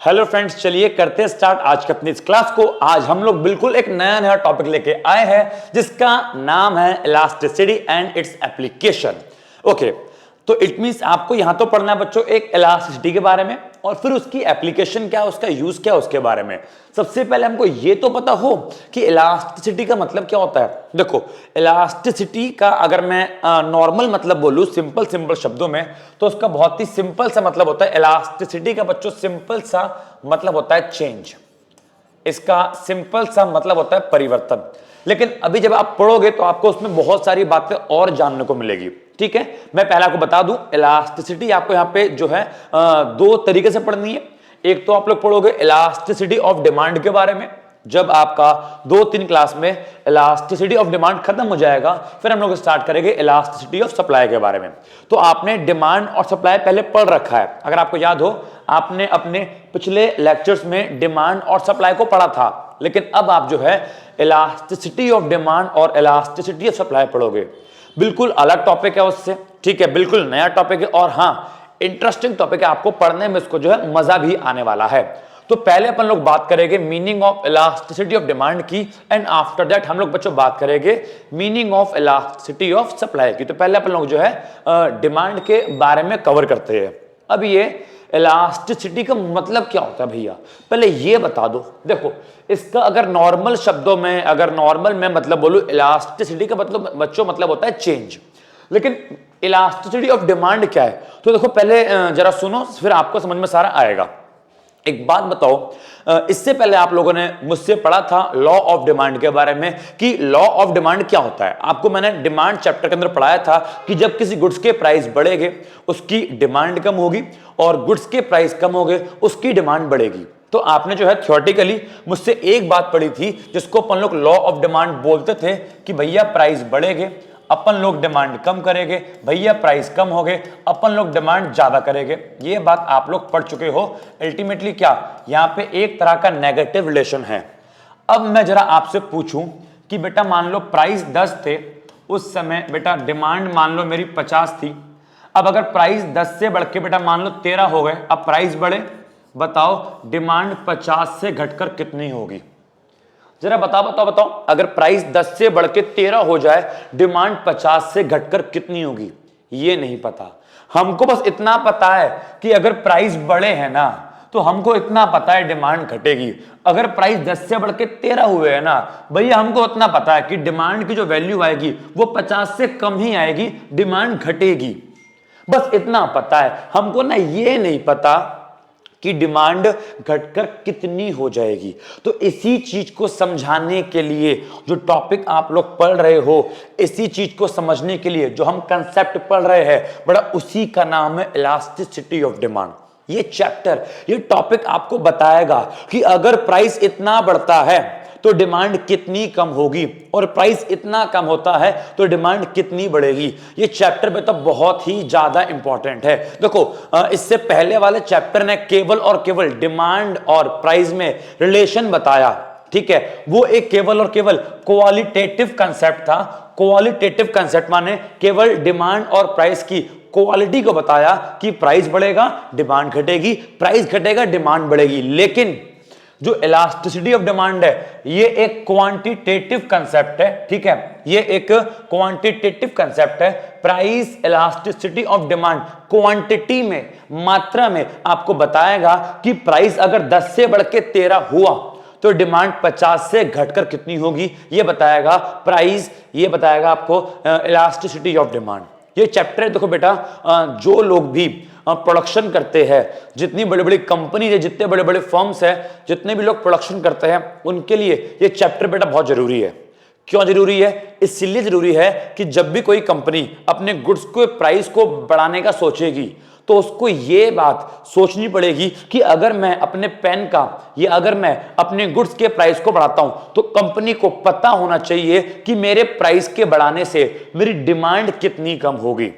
Hello friends, चलिए करते हैं स्टार्ट आज की अपनी इस क्लास को। आज हम लोग बिल्कुल एक नया टॉपिक लेके आए हैं जिसका नाम है elasticity and its application. Okay, तो इट मींस आपको यहां तो पढ़ना है बच्चों एक इलास्टिसिटी के बारे में और फिर उसकी एप्लीकेशन क्या है, उसका यूज क्या है उसके बारे में। सबसे पहले हमको ये तो पता हो कि इलास्टिसिटी का मतलब क्या होता है। देखो, इलास्टिसिटी का अगर मैं नॉर्मल मतलब बोलूं सिंपल शब्दों में, तो उसका बहुत ही सिंपल सा मतलब होता है। इलास्टिसिटी का बच्चों सिंपल सा मतलब होता है चेंज। इसका सिंपल सा मतलब होता है परिवर्तन। लेकिन अभी जब आप पढ़ोगे तो आपको उसमें बहुत सारी बातें और जानने को मिलेगी। ठीक है, मैं पहले आपको बता दूं, इलास्टिसिटी आपको यहां पे जो है दो तरीके से पढ़नी है। एक तो आप लोग पढ़ोगे इलास्टिसिटी ऑफ डिमांड के बारे में, जब आपका 2-3 क्लास में इलास्टिसिटी ऑफ डिमांड खत्म हो जाएगा, फिर हम लोग स्टार्ट करेंगे इलास्टिसिटी ऑफ सप्लाई के बारे में। तो आपने डिमांड और सप्लाई पहले पढ़ रखा है, अगर आपको याद हो, आपने अपने पिछले लेक्चर्स में डिमांड और सप्लाई को पढ़ा था। लेकिन अब आप जो है इलास्टिसिटी ऑफ डिमांड और इलास्टिसिटी ऑफ सप्लाई पढ़ोगे। बिल्कुल अलग टॉपिक है उससे, ठीक है, बिल्कुल नया टॉपिक है और हाँ, इंटरेस्टिंग टॉपिक है। आपको पढ़ने में इसको जो है मजा भी आने वाला है। तो पहले अपन लोग बात करेंगे meaning of elasticity of demand की, एंड आफ्टर दैट हम लोग बच्चों बात करेंगे meaning of elasticity of supply की। तो पहले अपन लोग जो है डिमांड के बारे में कवर करते हैं। अब ये इलास्टिसिटी का मतलब क्या होता है भैया, पहले ये बता दो। देखो, इसका अगर नॉर्मल शब्दों में, अगर नॉर्मल में मतलब बोलूं, इलास्टिसिटी का मतलब बच्चों मतलब होता है चेंज। लेकिन इलास्टिसिटी ऑफ डिमांड क्या है, तो देखो पहले जरा सुनो, फिर आपको समझ में सारा आएगा। एक बात बताओ, इससे पहले आप लोगों ने मुझसे पढ़ा था लॉ ऑफ डिमांड के बारे में कि लॉ ऑफ डिमांड क्या होता है। आपको मैंने डिमांड चैप्टर के अंदर पढ़ाया था कि जब किसी गुड्स के प्राइस बढ़ेंगे उसकी डिमांड कम होगी, और गुड्स के प्राइस कम होंगे उसकी डिमांड बढ़ेगी। तो आपने जो है थियोरेटिकली मुझसे एक बात पढ़ी थी जिसको अपन लोग लॉ ऑफ डिमांड बोलते थे कि भैया प्राइस बढ़ेंगे, अपन लोग डिमांड कम करेंगे, भैया प्राइस कम हो गए, अपन लोग डिमांड ज्यादा करेंगे। ये बात आप लोग पढ़ चुके हो। अल्टीमेटली क्या, यहां पे एक तरह का नेगेटिव रिलेशन है। अब मैं जरा आपसे पूछूं कि बेटा मान लो प्राइस 10 थे उस समय, बेटा डिमांड मान लो मेरी 50 थी। अब अगर प्राइस 10 से बढ़ के बेटा मान लो 13 हो गए, अब प्राइस बढ़े, बताओ डिमांड 50 से घटकर कितनी होगी। जरा बताओ, अगर प्राइस 10 से बढ़ के 13 हो जाए, डिमांड 50 से घटकर कितनी होगी। ये नहीं पता हमको, बस इतना पता है कि अगर प्राइस बढ़े हैं ना, तो हमको इतना पता है डिमांड घटेगी। अगर प्राइस 10 से बढ़ के 13 हुए है ना भैया, हमको इतना पता है कि डिमांड की जो वैल्यू आएगी वो 50 से कम ही आएगी, डिमांड घटेगी। बस इतना पता है हमको ना, ये नहीं पता कि डिमांड घटकर कितनी हो जाएगी। तो इसी चीज को समझाने के लिए जो टॉपिक आप लोग पढ़ रहे हो, इसी चीज को समझने के लिए जो हम कंसेप्ट पढ़ रहे हैं, बड़ा उसी का नाम है इलास्टिसिटी ऑफ डिमांड। ये चैप्टर, ये टॉपिक आपको बताएगा कि अगर प्राइस इतना बढ़ता है तो डिमांड कितनी कम होगी, और प्राइस इतना कम होता है तो डिमांड कितनी बढ़ेगी। ये चैप्टर में तो बहुत ही ज्यादा इंपॉर्टेंट है। देखो, इससे पहले वाले चैप्टर ने केवल और केवल डिमांड और प्राइस में रिलेशन बताया, ठीक है, वो एक केवल और केवल क्वालिटेटिव कंसेप्ट था। क्वालिटेटिव कंसेप्ट माने केवल डिमांड और प्राइस की क्वालिटी को बताया कि प्राइस बढ़ेगा डिमांड घटेगी, प्राइस घटेगा डिमांड बढ़ेगी। लेकिन जो इलास्टिसिटी ऑफ डिमांड है, ये एक क्वांटिटेटिव कंसेप्ट है, ठीक है, ये एक क्वांटिटेटिव कंसेप्ट है। Price elasticity of demand quantity में, मात्रा में आपको बताएगा कि प्राइस अगर 10 से बढ़ के 13 हुआ तो डिमांड 50 से घटकर कितनी होगी, ये बताएगा प्राइस, ये बताएगा आपको इलास्टिसिटी ऑफ डिमांड। ये चैप्टर है। देखो बेटा, जो लोग भी प्रोडक्शन करते हैं, जितनी बड़ी बड़ी कंपनी है, जितने बड़े बड़े फर्म्स है, जितने भी लोग प्रोडक्शन करते हैं, उनके लिए ये चैप्टर बेटा बहुत जरूरी है। क्यों जरूरी है? इसलिए जरूरी है कि जब भी कोई कंपनी अपने गुड्स के प्राइस को बढ़ाने का सोचेगी तो उसको ये बात सोचनी पड़ेगी कि अगर मैं अपने पेन का या अगर मैं अपने गुड्स के प्राइस को बढ़ाता हूं तो कंपनी को पता होना चाहिए कि मेरे प्राइस के बढ़ाने से मेरी डिमांड कितनी कम होगी।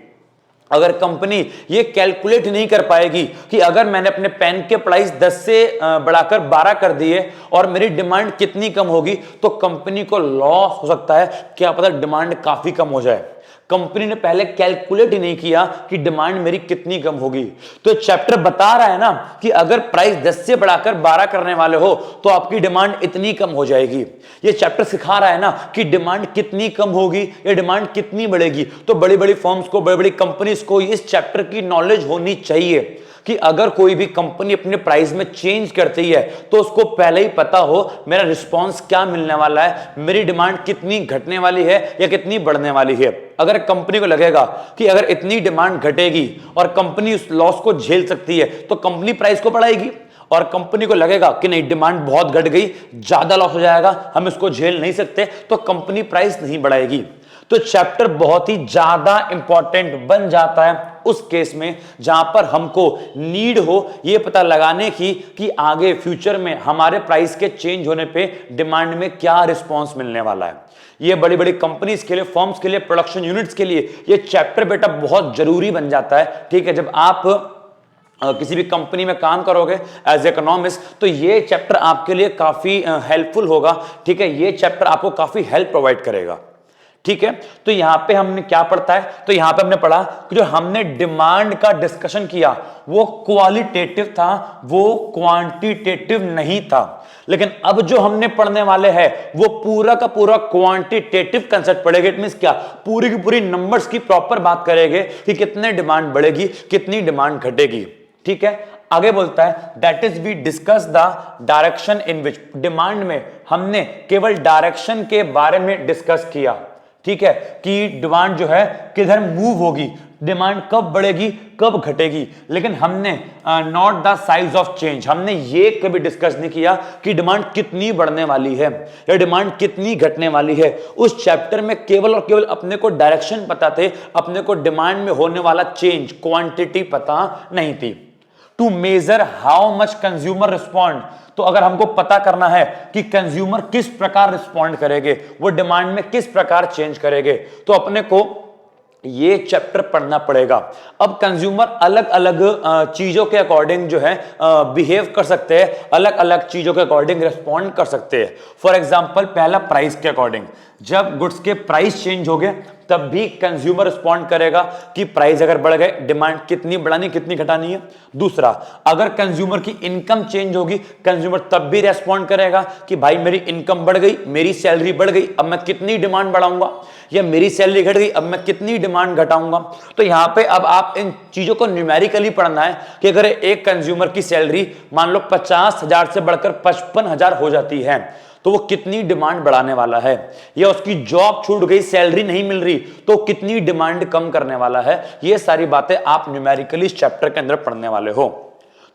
अगर कंपनी ये कैलकुलेट नहीं कर पाएगी कि अगर मैंने अपने पेन के प्राइस 10 से बढ़ाकर 12 कर दिए और मेरी डिमांड कितनी कम होगी, तो कंपनी को लॉस हो सकता है, क्या पता डिमांड काफी कम हो जाए। कंपनी ने पहले कैलकुलेट ही नहीं किया कि डिमांड मेरी कितनी कम होगी। तो चैप्टर बता रहा है ना कि अगर प्राइस 10 से बढ़ाकर 12 करने वाले हो तो आपकी डिमांड इतनी कम हो जाएगी। ये चैप्टर सिखा रहा है ना कि डिमांड कितनी कम होगी या डिमांड कितनी बढ़ेगी। तो बड़ी बड़ी फर्म्स को, बड़ी बड़ी कंपनीज को इस चैप्टर की नॉलेज होनी चाहिए कि अगर कोई भी कंपनी अपने प्राइस में चेंज करती है तो उसको पहले ही पता हो मेरा रिस्पांस क्या मिलने वाला है, मेरी डिमांड कितनी घटने वाली है या कितनी बढ़ने वाली है। अगर कंपनी को लगेगा कि अगर इतनी डिमांड घटेगी और कंपनी उस लॉस को झेल सकती है तो कंपनी प्राइस को बढ़ाएगी, और कंपनी को लगेगा कि नहीं डिमांड बहुत घट गई, ज्यादा लॉस हो जाएगा, हम इसको झेल नहीं सकते, तो कंपनी प्राइस नहीं बढ़ाएगी। तो चैप्टर बहुत ही ज्यादा इंपॉर्टेंट बन जाता है उस केस में जहां पर हमको नीड हो यह पता लगाने की कि आगे फ्यूचर में हमारे प्राइस के चेंज होने पे डिमांड में क्या रिस्पांस मिलने वाला है। ये बड़ी बड़ी कंपनीज के लिए, फर्म्स के लिए, प्रोडक्शन यूनिट्स के लिए ये चैप्टर बेटा बहुत जरूरी बन जाता है। ठीक है, जब आप किसी भी कंपनी में काम करोगे एज इकोनॉमिस्ट तो ये चैप्टर आपके लिए काफी हेल्पफुल होगा। ठीक है, ये चैप्टर आपको काफी हेल्प प्रोवाइड करेगा। ठीक है, तो यहां पे हमने क्या पढ़ता है, तो यहां पे हमने पढ़ा कि जो हमने डिमांड का डिस्कशन किया वो क्वालिटेटिव था, वो क्वांटिटेटिव नहीं था। लेकिन अब जो हमने पढ़ने वाले हैं वो पूरा का पूरा क्वांटिटेटिव कंसेप्ट पढ़ेंगे। इट मींस क्या, पूरी की पूरी नंबर्स की प्रॉपर बात करेंगे कि कितने डिमांड बढ़ेगी, कितनी डिमांड घटेगी। ठीक है, आगे बोलता है that is we discuss the direction in which, demand में हमने केवल डायरेक्शन के बारे में डिस्कस किया। ठीक है, कि डिमांड जो है किधर मूव होगी, डिमांड कब बढ़ेगी कब घटेगी, लेकिन हमने not the size of change, हमने ये कभी डिस्कस नहीं किया कि डिमांड कितनी बढ़ने वाली है या डिमांड कितनी घटने वाली है। उस चैप्टर में केवल और केवल अपने को डायरेक्शन पता थे, अपने को डिमांड में होने वाला चेंज क्वांटिटी पता नहीं थी। To measure how much consumer respond, तो अगर हमको पता करना है कि कंज्यूमर किस प्रकार रिस्पॉन्ड करेंगे, वो डिमांड में किस प्रकार चेंज करेंगे, तो अपने को ये चैप्टर पढ़ना पड़ेगा। अब कंज्यूमर अलग अलग चीजों के अकॉर्डिंग जो है बिहेव कर सकते हैं, अलग अलग चीजों के अकॉर्डिंग रिस्पॉन्ड कर सकते हैं। फॉर एग्जांपल, पहला प्राइस के अकॉर्डिंग, जब गुड्स के प्राइस चेंज हो गए तब भी कंज्यूमर रिस्पॉन्ड करेगा कि प्राइस अगर बढ़ गए डिमांड कितनी बढ़ानी कितनी घटानी है। दूसरा, अगर कंज्यूमर की इनकम चेंज होगी कंज्यूमर तब भी रिस्पॉन्ड करेगा कि भाई मेरी इनकम बढ़ गई, मेरी सैलरी बढ़ गई, अब मैं कितनी डिमांड बढ़ाऊंगा, या मेरी सैलरी घट गई अब मैं कितनी डिमांड घटाऊंगा। तो यहां पे अब आप इन चीजों को न्यूमेरिकली पढ़ना है कि अगर एक कंज्यूमर की सैलरी मान लो 50,000 से बढ़कर 55,000 हो जाती है तो वो कितनी डिमांड बढ़ाने वाला है, या उसकी जॉब छूट गई, सैलरी नहीं मिल रही तो कितनी डिमांड कम करने वाला है। ये सारी बातें आप न्यूमेरिकली इस चैप्टर के अंदर पढ़ने वाले हो।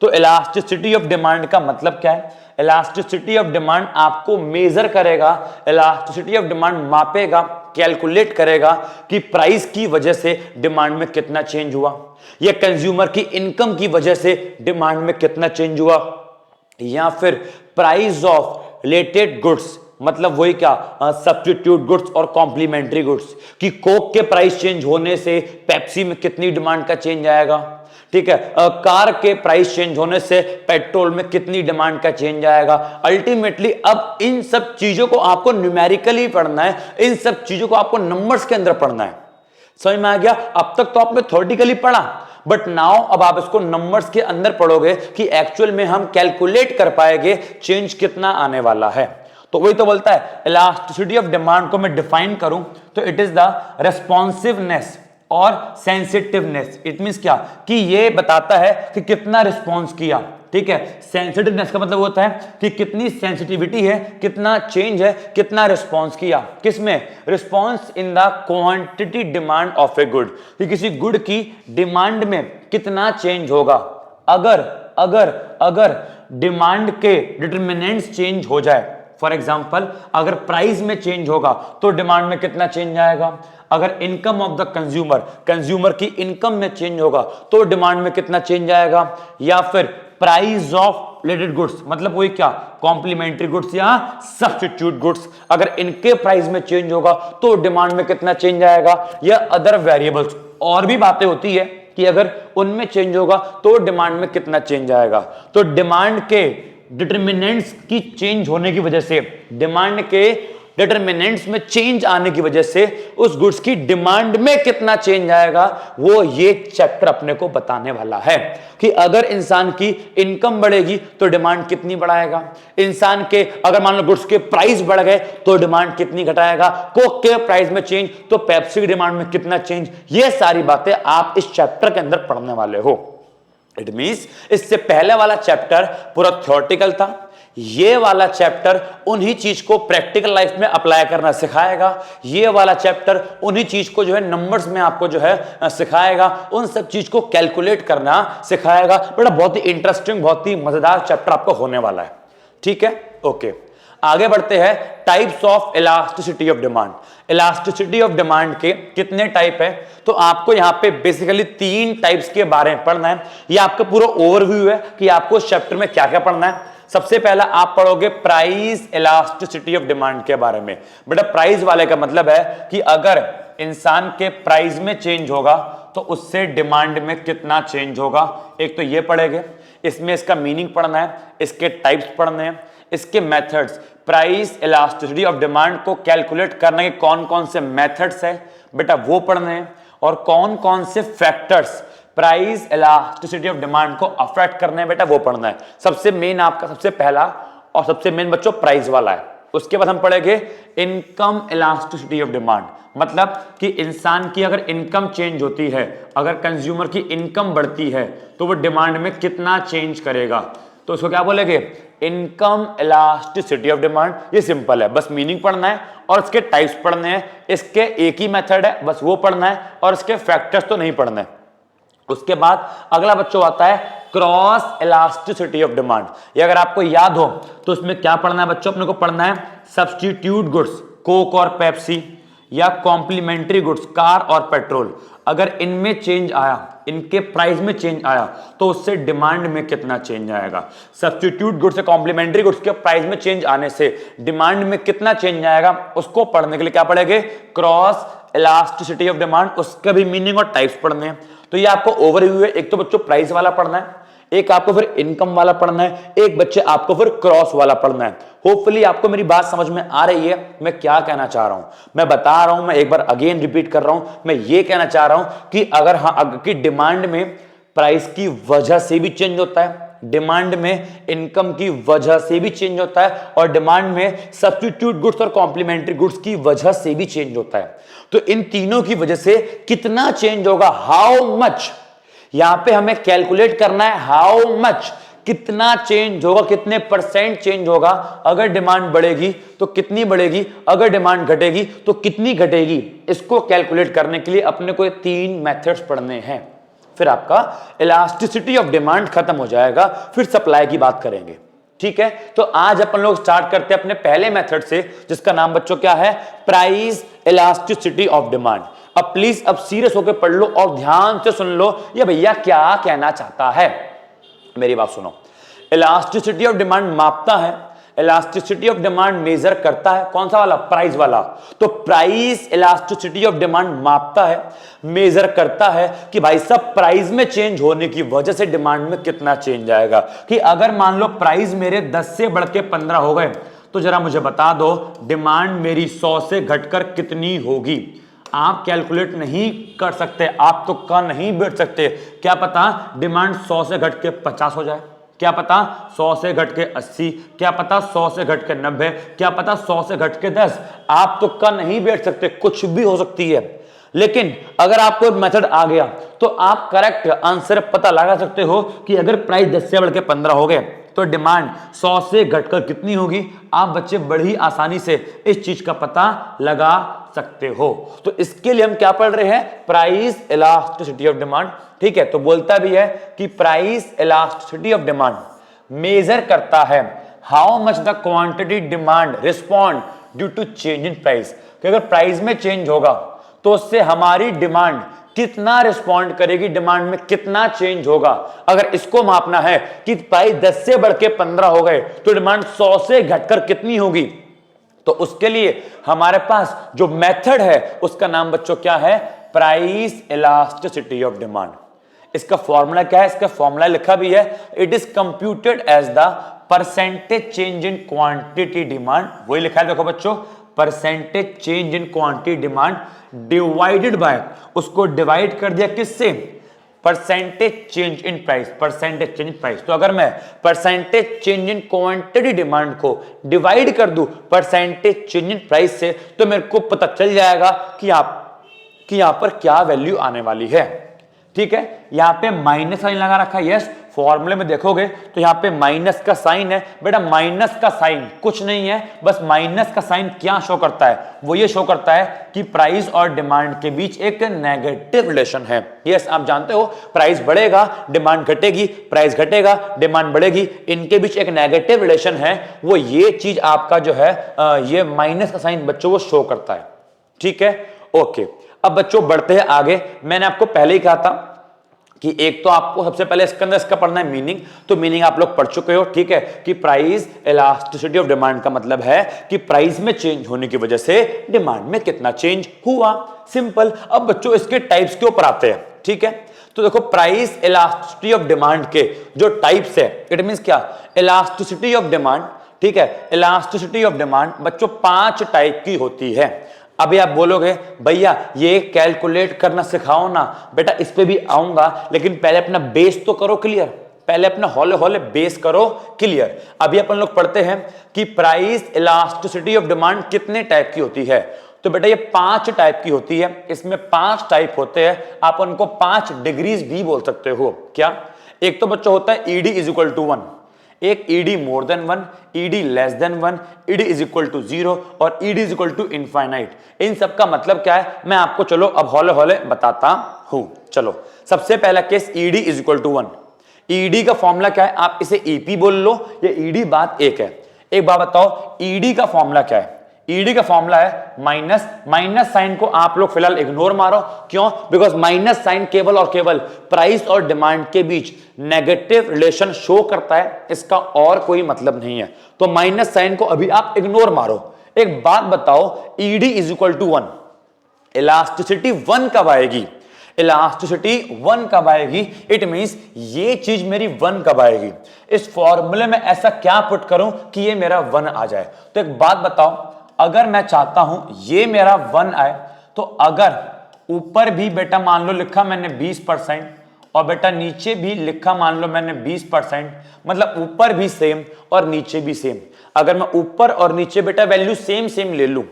तो इलास्टिसिटी ऑफ डिमांड का मतलब क्या है? इलास्टिसिटी ऑफ डिमांड आपको मेजर करेगा, इलास्टिसिटी ऑफ डिमांड मापेगा, कैलकुलेट करेगा कि प्राइस की वजह से डिमांड में कितना चेंज हुआ, या कंज्यूमर की इनकम की वजह से डिमांड में कितना चेंज हुआ, या फिर प्राइस ऑफ रिलेटेड गुड्स, मतलब वही क्या, सब्स्टिट्यूट गुड्स और कॉम्प्लीमेंट्री गुड्स, कि कोक के प्राइस चेंज होने से पेप्सी में कितनी डिमांड का चेंज आएगा। ठीक है, कार के प्राइस चेंज होने से पेट्रोल में कितनी डिमांड का चेंज आएगा। अल्टीमेटली अब इन सब चीजों को आपको न्यूमेरिकली पढ़ना है, इन सब चीजों को आपको नंबर्स के अंदर पढ़ना है। समझ में आ गया? अब तक तो आपने थ्योरेटिकली पढ़ा, बट नाउ अब आप इसको नंबर्स के अंदर पढ़ोगे कि एक्चुअल में हम कैलकुलेट कर पाएंगे चेंज कितना आने वाला है। तो वही तो बोलता है इलास्टिसिटी ऑफ डिमांड को मैं डिफाइन करूं तो इट इज द रेस्पॉन्सिवनेस और सेंसिटिवनेस। इट मींस क्या, कि ये बताता है कि कितना रिस्पॉन्स किया। ठीक है, सेंसिटिवनेस का मतलब होता है कि कितनी सेंसिटिविटी है, कितना चेंज है, कितना रिस्पॉन्स किया। किसमें? Response in the quantity demand of a good, कि किसी गुड की डिमांड में कितना चेंज होगा। अगर अगर अगर डिमांड के डिटरमिनेंट्स चेंज हो जाए, फॉर एग्जाम्पल अगर प्राइस में चेंज होगा तो डिमांड में कितना चेंज आएगा। अगर income of the consumer, consumer की इनकम में चेंज होगा तो डिमांड में कितना चेंज आएगा। या फिर प्राइस ऑफ रिलेटेड गुड्स, मतलब वही क्या, कॉम्प्लीमेंट्री गुड्स या सब्स्टिट्यूट गुड्स, अगर इनके प्राइस में चेंज होगा तो डिमांड में कितना चेंज आएगा। या अदर वेरिएबल्स, और भी बातें होती है कि अगर उनमें चेंज होगा तो डिमांड में कितना चेंज आएगा। तो डिमांड के डिटरमिनेंट्स की चेंज होने की वजह से, डिमांड के डिटरमिनेंट्स में चेंज आने की वजह से उस गुड्स की डिमांड में कितना चेंज आएगा, वो ये चैप्टर अपने को बताने वाला है कि अगर इंसान की इनकम बढ़ेगी तो डिमांड कितनी बढ़ाएगा, इंसान के अगर मान लो गुड्स के प्राइस बढ़ गए तो डिमांड कितनी घटाएगा, कोक के प्राइस में चेंज तो पेप्सी की डिमांड में कितना चेंज, ये सारी बातें आप इस चैप्टर के अंदर पढ़ने वाले हो। इट मींस इससे पहले वाला चैप्टर पूरा थ्योरेटिकल था, ये वाला चैप्टर उन्हीं चीज को प्रैक्टिकल लाइफ में अप्लाई करना सिखाएगा, ये वाला चैप्टर उन्हीं चीज को जो है नंबर्स में आपको जो है सिखाएगा, उन सब चीज को कैलकुलेट करना सिखाएगा। बड़ा बहुत ही इंटरेस्टिंग, बहुत ही मजेदार चैप्टर आपको होने वाला है। ठीक है, ओके, आगे बढ़ते हैं। Types of elasticity of demand. Elasticity of demand के कितने टाइप है, तो आपको यहां पे बेसिकली 3 टाइप्स के बारे में पढ़ना है। ये आपका पूरा ओवरव्यू है कि आपको इस चैप्टर में क्या क्या पढ़ना है। सबसे पहला आप पढ़ोगे प्राइस इलास्टिसिटी ऑफ डिमांड के बारे में। बेटा प्राइस वाले का मतलब है कि अगर इंसान के प्राइस में चेंज होगा तो उससे डिमांड में कितना चेंज होगा। एक तो ये पढ़ेंगे, इसमें इसका मीनिंग पढ़ना है, इसके टाइप्स पढ़ने हैं, इसके methods. Price elasticity of demand को कैलकुलेट करने के कौन कौन से मेथड्स है बेटा वो पढ़ने हैं, और कौन कौन से factors price elasticity of demand को अफेक्ट करने हैं बेटा वो पढ़ना है। सबसे मेन आपका सबसे पहला और सबसे मेन बच्चों प्राइस वाला है। उसके बाद हम पढ़ेंगे इनकम इलास्टिसिटी ऑफ डिमांड, मतलब कि इंसान की अगर इनकम चेंज होती है, अगर कंज्यूमर की इनकम बढ़ती है तो वो डिमांड में कितना चेंज करेगा, तो उसको क्या बोलेंगे, इनकम इलास्टिसिटी ऑफ डिमांड। ये सिंपल है, बस मीनिंग पढ़ना है और इसके टाइप्स पढ़ने हैं। इसके एक ही मेथड है, बस वो पढ़ना है, और इसके फैक्टर्स तो नहीं पढ़ने। उसके बाद अगला बच्चों आता है क्रॉस इलास्टिसिटी ऑफ डिमांड। ये अगर आपको याद हो तो इसमें क्या पढ़ना है बच्चों, अपने को पढ़ना है सब्स्टिट्यूट गुड्स, कोक और पेप्सी, या कॉम्प्लीमेंट्री गुड्स, कार और पेट्रोल, अगर इनमें चेंज आया, इनके प्राइस में चेंज आया तो उससे डिमांड में कितना चेंज आएगा। सब्स्टिट्यूट गुड्स से कॉम्प्लीमेंट्री गुड्स के प्राइस में चेंज आने से डिमांड में कितना चेंज आएगा, उसको पढ़ने के लिए क्या पढ़ेंगे, क्रॉस इलास्टिसिटी ऑफ डिमांड। उसका भी मीनिंग और टाइप्स पढ़ने हैं। तो ये आपको ओवरव्यू है। एक तो बच्चों प्राइस वाला पढ़ना है, एक आपको फिर इनकम वाला पढ़ना है, एक बच्चे आपको फिर क्रॉस वाला पढ़ना है। होपफुली आपको मेरी बात समझ में आ रही है मैं क्या कहना चाह रहा हूं। मैं बता रहा हूं, मैं एक बार अगेन रिपीट कर रहा हूं, मैं ये कहना चाह रहा हूं कि अगर की डिमांड में प्राइस की वजह से भी चेंज होता है, डिमांड में इनकम की वजह से भी चेंज होता है, और डिमांड में सब्स्टिट्यूट गुड्स और कॉम्प्लीमेंट्री गुड्स की वजह से भी चेंज होता है। तो इन तीनों की वजह से कितना चेंज होगा, हाउ मच, यहां पे हमें कैलकुलेट करना है हाउ मच, कितना चेंज होगा, कितने परसेंट चेंज होगा। अगर डिमांड बढ़ेगी तो कितनी बढ़ेगी, अगर डिमांड घटेगी तो कितनी घटेगी। इसको कैलकुलेट करने के लिए अपने को 3 मेथड्स पढ़ने हैं, फिर आपका इलास्टिसिटी ऑफ डिमांड खत्म हो जाएगा, फिर सप्लाई की बात करेंगे। ठीक है, तो आज अपन लोग स्टार्ट करते हैं अपने पहले मेथड से, जिसका नाम बच्चों क्या है, प्राइस इलास्टिसिटी ऑफ डिमांड। अब प्लीज अब सीरियस होकर पढ़ लो और ध्यान से सुन लो ये भैया क्या कहना चाहता है। मेरी बात सुनो, इलास्टिसिटी ऑफ डिमांड मापता है, इलास्टिसिटी ऑफ डिमांड मेजर करता है, कौन सा वाला, प्राइस वाला। तो प्राइस इलास्टिसिटी ऑफ डिमांड मापता है, मेजर करता है कि भाई सब प्राइस में चेंज होने की वजह से डिमांड में कितना चेंज आएगा। कि अगर मान लो प्राइस मेरे 10 से बढ़ के 15 हो गए तो जरा मुझे बता दो डिमांड मेरी 100 से घटकर कितनी होगी। आप कैलकुलेट नहीं कर सकते, आप तो का नहीं बैठ सकते, क्या पता डिमांड 100 से घट के 50 हो जाए, क्या पता 100 से घट के 80, क्या पता 100 से घट के 90, क्या पता 100 से घट के 10। आप तो का नहीं बैठ सकते, कुछ भी हो सकती है। लेकिन अगर आपको मेथड आ गया तो आप करेक्ट आंसर पता लगा सकते हो कि अगर प्राइस 10 से बढ़ के 15 हो गए तो डिमांड 100 से घटकर कितनी होगी। आप बच्चे बड़ी आसानी से इस चीज का पता लगा सकते हो। तो इसके लिए हम क्या पढ़ रहे हैं, प्राइस इलास्टिसिटी ऑफ डिमांड। ठीक है, तो बोलता भी है कि price elasticity of demand measure करता है how much the quantity demand respond due to change in price. कि अगर प्राइस में चेंज होगा तो उससे हमारी डिमांड कितना रिस्पॉन्ड करेगी, डिमांड में कितना चेंज होगा। अगर इसको मापना है कि प्राइस 10 से बढ़ के 15 हो गए तो डिमांड 100 से घटकर कितनी होगी, तो उसके लिए हमारे पास जो मेथड है उसका नाम बच्चों क्या है, प्राइस इलास्टिसिटी ऑफ डिमांड। इसका फॉर्मूला क्या है, इसका फॉर्मूला लिखा भी है, it is computed as the percentage change in quantity demand. वही लिखा है देखो बच्चों, percentage change in quantity demand divided by, उसको डिवाइड कर दिया किससे, percentage change in price, percentage change in price. तो अगर मैं percentage change in quantity demand को डिवाइड कर दूं परसेंटेज चेंज इन प्राइस से, तो मेरे को पता चल जाएगा कि यहां पर क्या वैल्यू आने वाली है। ठीक है, यहां पे माइनस साइन लगा रखा है, यस, फॉर्मूले में देखोगे तो यहां पे माइनस का साइन है। बेटा माइनस का साइन कुछ नहीं है, बस माइनस का साइन क्या शो करता है, वो ये शो करता है कि प्राइस और डिमांड के बीच एक नेगेटिव रिलेशन है। यस, आप जानते हो प्राइस बढ़ेगा डिमांड घटेगी, प्राइस घटेगा डिमांड बढ़ेगी, इनके बीच एक नेगेटिव रिलेशन है। वो ये चीज आपका जो है ये माइनस का साइन बच्चों वो शो करता है। ठीक है, ओके। अब बच्चों बढ़ते हैं आगे। मैंने आपको पहले ही कहा था कि एक तो आपको सबसे पहले इसके अंदर इसका पढ़ना है मीनिंग, तो मीनिंग आप लोग पढ़ चुके हो। ठीक है, कि प्राइस इलास्टिसिटी ऑफ डिमांड का मतलब है कि प्राइस में चेंज होने की वजह से डिमांड में कितना चेंज हुआ, सिंपल। अब बच्चों इसके टाइप्स के ऊपर आते हैं। ठीक है, तो देखो प्राइस इलास्टिसिटी ऑफ डिमांड के जो टाइप्स है, इट मींस क्या, इलास्टिसिटी ऑफ डिमांड। ठीक है, इलास्टिसिटी ऑफ डिमांड बच्चों 5 टाइप की होती है। अभी आप बोलोगे भैया ये कैलकुलेट करना सिखाओ ना, बेटा इस पे भी आऊंगा, लेकिन पहले अपना बेस तो करो क्लियर, पहले अपना हौले हौले बेस करो क्लियर। अभी अपन लोग पढ़ते हैं कि प्राइस इलास्टिसिटी ऑफ डिमांड कितने टाइप की होती है। तो बेटा ये 5 टाइप की होती है। इसमें 5 टाइप होते हैं, आप उनको 5 डिग्रीज भी बोल सकते हो। क्या, एक तो बच्चों होता है ईडी इज इक्वल टू 1, एक ED more than 1, ED less than 1, ED is equal to 0 और ED is equal to infinite. इन सब का मतलब क्या है मैं आपको चलो अब हौले हौले बताता हूं। चलो, सबसे पहला case ED is equal to 1। ED का फॉर्मूला क्या है, आप इसे ईपी बोल लो, ये ईडी बात एक है। एक बात बताओ, ईडी का फॉर्मूला क्या है, ईडी का फॉर्मूला है माइनस, माइनस साइन को आप लोग फिलहाल इग्नोर मारो, क्यों, बिकॉज माइनस साइन केवल और केवल प्राइस और डिमांड के बीच नेगेटिव रिलेशन शो करता है, इसका और कोई मतलब नहीं है। तो माइनस साइन को अभी आप इग्नोर मारो। एक बात बताओ, ED is equal to 1, elasticity 1 कब आएगी, इलास्टिसिटी 1 कब आएगी, इट मींस ये चीज मेरी 1 कब आएगी, इस फॉर्मूले में ऐसा क्या पुट करूं कि ये मेरा 1 आ जाए। तो एक बात बताओ, अगर मैं चाहता हूं ये मेरा 1 आए, तो अगर ऊपर भी बेटा मान लो लिखा मैंने 20% और बेटा नीचे भी लिखा मान लो मैंने 20%, मतलब ऊपर भी सेम और नीचे भी सेम, अगर मैं ऊपर और नीचे बेटा वैल्यू सेम सेम ले लूं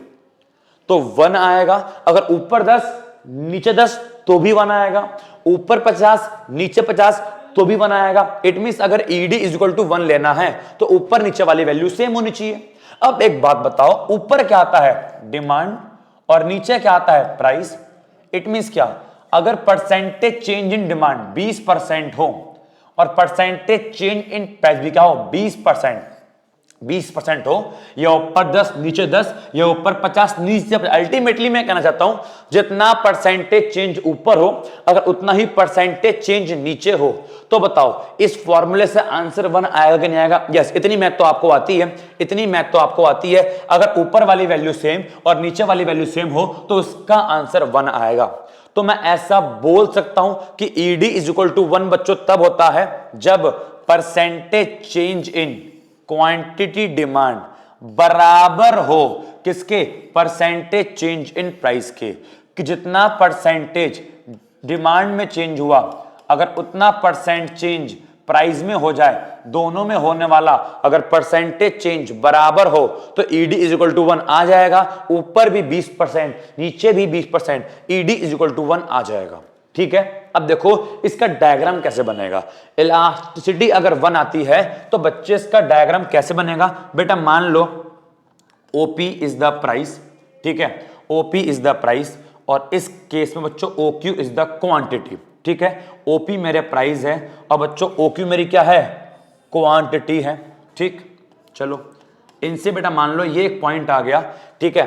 तो 1 आएगा। अगर ऊपर 10 नीचे 10 तो भी 1 आएगा, ऊपर 50 नीचे 50 तो भी 1 आएगा। इट मींस अगर ईडी इज इक्वल टू 1 लेना है तो ऊपर नीचे वाली वैल्यू सेम होनी चाहिए। अब एक बात बताओ, ऊपर क्या आता है डिमांड और नीचे क्या आता है प्राइस। इट मींस क्या, अगर परसेंटेज चेंज इन डिमांड 20% हो और परसेंटेज चेंज इन प्राइस भी क्या हो 20% हो, या ऊपर 10 नीचे 10 या ऊपर 50 नीचे, अल्टीमेटली मैं कहना चाहता हूं जितना परसेंटेज चेंज ऊपर हो अगर उतना ही परसेंटेज चेंज नीचे हो, तो बताओ इस फॉर्मूले से आंसर 1 आएगा कि नहीं आएगा। यस, इतनी मैथ तो आपको आती है, इतनी मैथ तो आपको आती है। अगर ऊपर वाली वैल्यू सेम और नीचे वाली वैल्यू सेम हो तो उसका आंसर 1 आएगा। तो मैं ऐसा बोल सकता हूं कि ईडी इज इक्वल टू 1 बच्चों तब होता है जब percentage change in quantity demand बराबर हो किसके, परसेंटेज चेंज इन प्राइस के, कि जितना परसेंटेज डिमांड में चेंज हुआ अगर उतना परसेंट चेंज प्राइस में हो जाए, दोनों में होने वाला अगर परसेंटेज चेंज बराबर हो तो ईडी इज इक्वल टू 1 आ जाएगा। ऊपर भी 20% नीचे भी 20%, ईडी इज इक्वल टू 1 आ जाएगा। ठीक है, अब देखो इसका डायग्राम कैसे बनेगा। इलास्टिसिटी अगर 1 आती है तो बच्चे इसका डायग्राम कैसे बनेगा। बेटा मान लो ओपी इज द प्राइस, ठीक है, ओपी इज द प्राइस और इस केस में बच्चों ओक्यू इज द क्वांटिटी। ठीक है, ओपी मेरे प्राइस है और बच्चों ओक्यू मेरी क्या है, क्वांटिटी है। ठीक, चलो इनसे बेटा मान लो ये एक पॉइंट आ गया। ठीक है,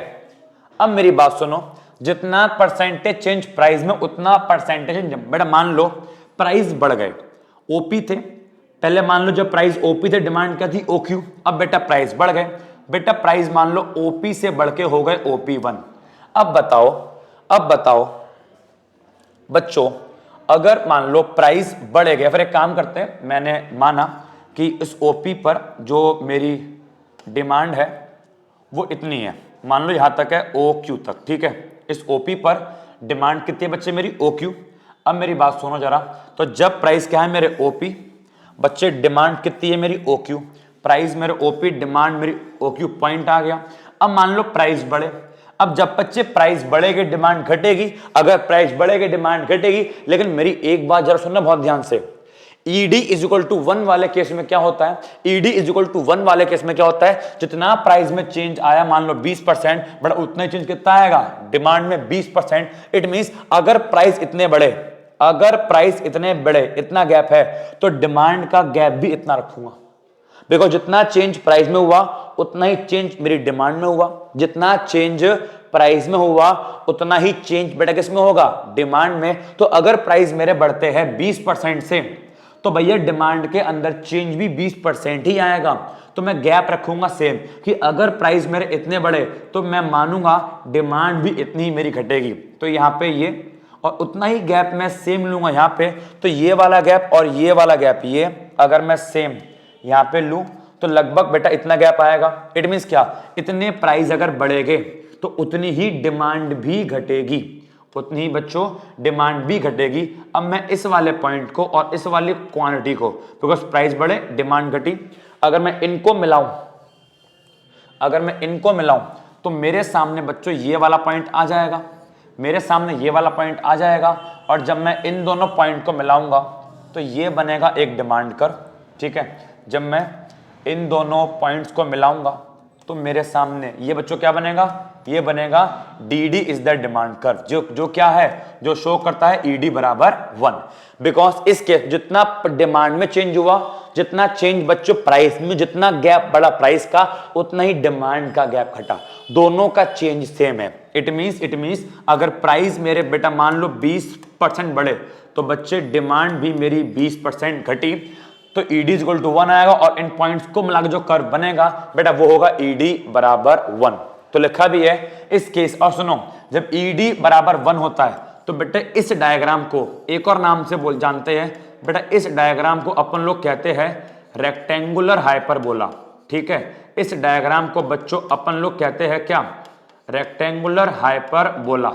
अब मेरी बात सुनो, जितना परसेंटेज चेंज प्राइस में उतना परसेंटेज चेंज, बेटा मान लो प्राइस बढ़ गए, ओपी थे पहले, मान लो जब प्राइस ओपी थे डिमांड क्या थी ओक्यू, अब बेटा प्राइस बढ़ गए, बेटा प्राइस मान लो ओपी से बढ़ के हो गए OP1। अब बताओ बच्चों, अगर मान लो प्राइस बढ़े गए, फिर एक काम करते हैं, मैंने माना कि इस ओपी पर जो मेरी डिमांड है वो इतनी है, मान लो यहां तक है ओ क्यू तक, ठीक है। इस ओपी पर डिमांड कितनी है बच्चे मेरी ओ क्यू। अब मेरी बात सुनो जरा, तो जब प्राइस क्या है मेरे ओपी, बच्चे डिमांड कितनी है मेरी ओ क्यू, प्राइस मेरे ओपी डिमांड मेरी ओ क्यू, पॉइंट आ गया। अब मान लो प्राइस बढ़े, अब जब बच्चे प्राइस बढ़ेगी डिमांड घटेगी, अगर प्राइस बढ़ेगी डिमांड घटेगी, लेकिन मेरी एक बात जरा सुनना बहुत ध्यान से, ईडी इज इक्वल टू 1 वाले केस में क्या होता है, ईडी इज इक्वल टू 1 वाले केस में क्या होता है, जितना प्राइस में चेंज आया मान लो 20%, बट उतना ही चेंज कितना आएगा डिमांड में 20%। इट मींस अगर प्राइस इतने बढ़े, अगर प्राइस इतने बढ़े, इतना गैप है, तो डिमांड का गैप भी इतना रखूंगा, बिकॉज जितना चेंज प्राइस में हुआ उतना ही चेंज मेरी डिमांड में हुआ, जितना चेंज प्राइस में हुआ उतना ही चेंज बेटा किस में होगा, डिमांड में। तो अगर प्राइस मेरे बढ़ते हैं 20% से, तो भैया डिमांड के अंदर चेंज भी 20% ही आएगा। तो मैं गैप रखूंगा सेम कि अगर प्राइस मेरे इतने बढ़े तो मैं मानूंगा डिमांड भी इतनी ही मेरी घटेगी, तो यहां पे ये और उतना ही गैप मैं सेम लूंगा यहां पे। तो ये वाला गैप और ये वाला गैप, ये अगर मैं सेम यहां पे लूं तो लगभग बेटा इतना गैप आएगा। इट मींस क्या, इतने प्राइस अगर बढ़ेंगे तो उतनी ही डिमांड भी घटेगी, उतनी ही बच्चों डिमांड भी घटेगी। अब मैं इस वाले पॉइंट को और इस वाली क्वांटिटी को, बिकॉज प्राइस बढ़े डिमांड घटी, अगर मैं इनको मिलाऊं, अगर मैं इनको मिलाऊं तो मेरे सामने बच्चों ये वाला पॉइंट आ जाएगा, मेरे सामने ये वाला पॉइंट आ जाएगा। और जब मैं इन दोनों पॉइंट को मिलाऊंगा तो ये बनेगा एक डिमांड कर्व, ठीक है। जब मैं इन दोनों पॉइंट्स को मिलाऊंगा तो मेरे सामने ये बच्चों क्या बनेगा, ये बनेगा D is the demand curve, जो क्या है, जो शो करता है ईडी बराबर 1। बिकॉज इसके जितना डिमांड में चेंज हुआ, जितना चेंज बच्चों प्राइस में, जितना गैप बढ़ा प्राइस का, उतना ही डिमांड का गैप घटा, दोनों का चेंज सेम है। इट मींस अगर प्राइस मेरे बेटा मान लो 20% बढ़े तो बच्चे डिमांड भी मेरी 20% घटी, तो ईडी इक्वल टू 1 आएगा और इन पॉइंट्स को मिलाकर जो कर्व बनेगा बेटा वो होगा ईडी बराबर 1। तो लिखा भी है इस केस। और सुनो, जब ईडी बराबर 1 होता है तो बेटा इस डायग्राम को एक और नाम से बोल जानते हैं बेटा, इस डायग्राम को अपन लोग कहते हैं रेक्टेंगुलर हाइपरबोला, ठीक है। इस डायग्राम को बच्चों अपन लोग कहते हैं क्या, रेक्टेंगुलर हाइपरबोला,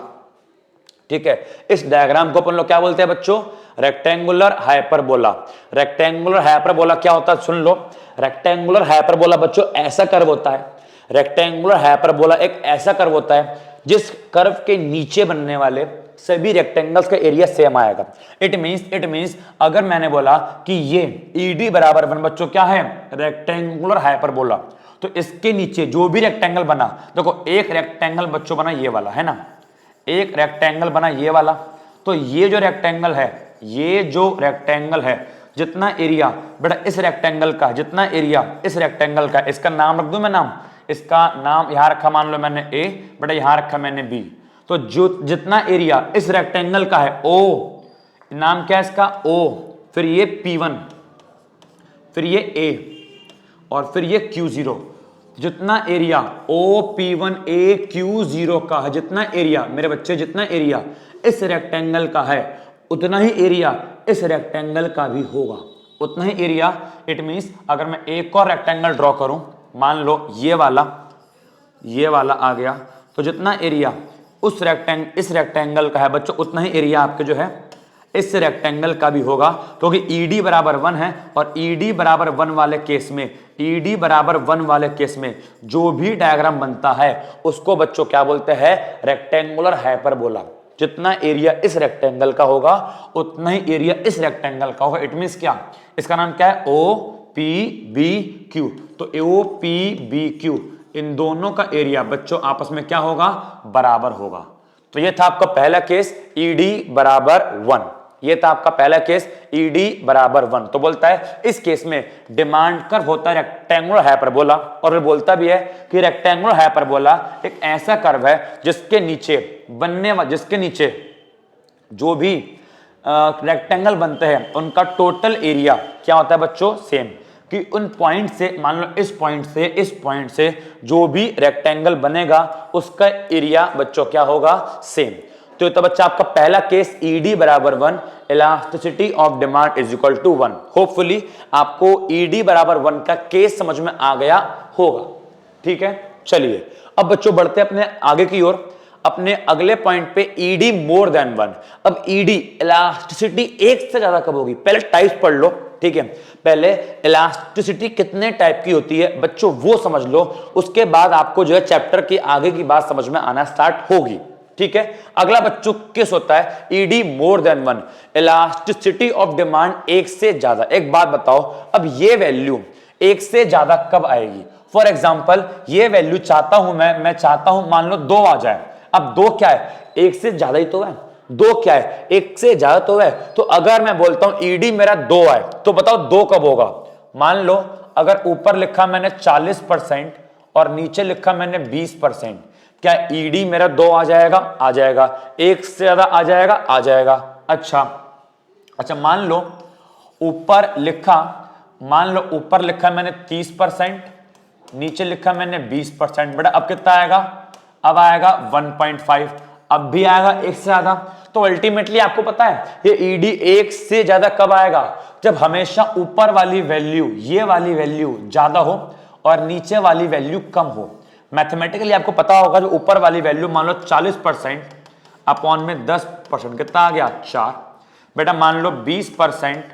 ठीक है। इस डायग्राम को अपन लोग क्या बोलते हैं बच्चों, रेक्टेंगुलर हाइपरबोला। रेक्टेंगुलर हाइपरबोला क्या होता है सुन लो, रेक्टेंगुलर हाइपरबोला बच्चों ऐसा कर्व होता है, रेक्टेंगुलर हाइपरबोला एक ऐसा कर्व होता है जिस कर्व के नीचे बनने वाले सभी रेक्टेंगल्स का एरिया सेम आएगा। इट मींस अगर मैंने बोला कि ये ईडी बराबर 1 बच्चों क्या है, रेक्टेंगुलर हाइपरबोला, तो इसके नीचे जो भी रेक्टेंगल बना, देखो एक रेक्टेंगल बच्चों बना ये वाला है ना, एक रेक्टेंगल बना ये वाला, तो ये जो रेक्टेंगल है, ये जो रेक्टेंगल है, जितना एरिया बेटा इस रेक्टेंगल का, जितना एरिया इस रेक्टेंगल का, इसका नाम रख दूं मैं, नाम इसका नाम यहां रखा मान लो मैंने ए, बेटा यहां रखा मैंने बी। तो जो जितना एरिया इस रेक्टेंगल का है ओ, नाम क्या है इसका ओ, फिर ये P1, फिर ये A और फिर ये Q0, जितना एरिया OP1AQ0 का है, जितना एरिया मेरे बच्चे, जितना एरिया इस रेक्टेंगल का है उतना ही एरिया इस रेक्टेंगल का भी होगा, उतना ही एरिया। इट मींस अगर मैं एक और रेक्टेंगल ड्रॉ करूं, मान लो ये वाला आ गया, तो जितना एरिया इस रेक्टेंगल का है बच्चों उतना ही एरिया आपके जो है इस रेक्टेंगल का भी होगा, क्योंकि ईडी बराबर 1 है। और ईडी बराबर 1 वाले केस में, ईडी बराबर 1 वाले केस में जो भी डायग्राम बनता है उसको बच्चों क्या बोलते हैं, रेक्टेंगुलर हाइपरबोला। जितना एरिया इस रेक्टेंगल का होगा उतना ही एरिया इस रेक्टेंगल का होगा। इट मींस क्या, इसका नाम क्या है, OPBQ। तो OPBQ इन दोनों का एरिया बच्चों आपस में क्या होगा, बराबर होगा। तो ये था आपका पहला केस ईडी बराबर 1, ये था आपका पहला केस ईडी बराबर 1। तो बोलता है इस केस में डिमांड कर्व होता है रेक्टेंगुलर हाइपरबोला, और वो बोलता भी है कि रेक्टेंगुलर हाइपरबोला एक ऐसा कर्व है जिसके नीचे जो भी रेक्टेंगल बनते हैं उनका टोटल एरिया क्या होता है बच्चों, सेम। कि उन पॉइंट से, मान लो इस पॉइंट से जो भी रेक्टेंगल बनेगा उसका एरिया बच्चों क्या होगा, सेम। तो बच्चा आपका पहला केस ईडी बराबर 1, elasticity of demand is equal to 1। Hopefully आपको ईडी बराबर 1 का केस समझ में आ गया होगा, ठीक है। चलिए अब बच्चों बढ़ते हैं अपने आगे की ओर, अपने अगले पॉइंट पे ईडी मोर देन वन। अब ईडी इलास्टिसिटी एक से ज्यादा कब होगी, पहले टाइप्स पढ़ लो, ठीक है। पहले इलास्टिसिटी कितने टाइप की होती है बच्चों वो समझ लो, उसके बाद आपको जो है चैप्टर की आगे की बात समझ में आना स्टार्ट होगी, ठीक है। अगला बच्चों किस होता है, ED more then one, elasticity of demand एक से ज्यादा। एक बात बताओ, अब ये वैल्यू एक से ज्यादा कब आएगी? फॉर एग्जाम्पल ये वैल्यू चाहता हूं मैं चाहता हूं मान लो 2 आ जाए। अब 2 क्या है, एक से ज्यादा ही तो है, 2 क्या है, एक से ज्यादा तो है। तो अगर मैं बोलता हूं ईडी मेरा 2 आए तो बताओ 2 कब होगा? मान लो अगर ऊपर लिखा मैंने 40% और नीचे लिखा मैंने 20%, क्या ईडी मेरा 2 आ जाएगा? आ जाएगा। एक से ज्यादा आ जाएगा? आ जाएगा। अच्छा मान लो ऊपर लिखा मैंने 30%, नीचे लिखा मैंने 20%, बेटा अब कितना आएगा? अब आएगा 1.5, अब भी आएगा एक से ज्यादा। तो अल्टीमेटली आपको पता है ये ईडी एक से ज्यादा कब आएगा? जब हमेशा ऊपर वाली वैल्यू, ये वाली वैल्यू ज्यादा हो और नीचे वाली वैल्यू कम हो। मैथमेटिकली आपको पता होगा जो ऊपर वाली वैल्यू मान लो 40% अपॉन में 10%, कितना आ गया? 4। बेटा मान लो 20%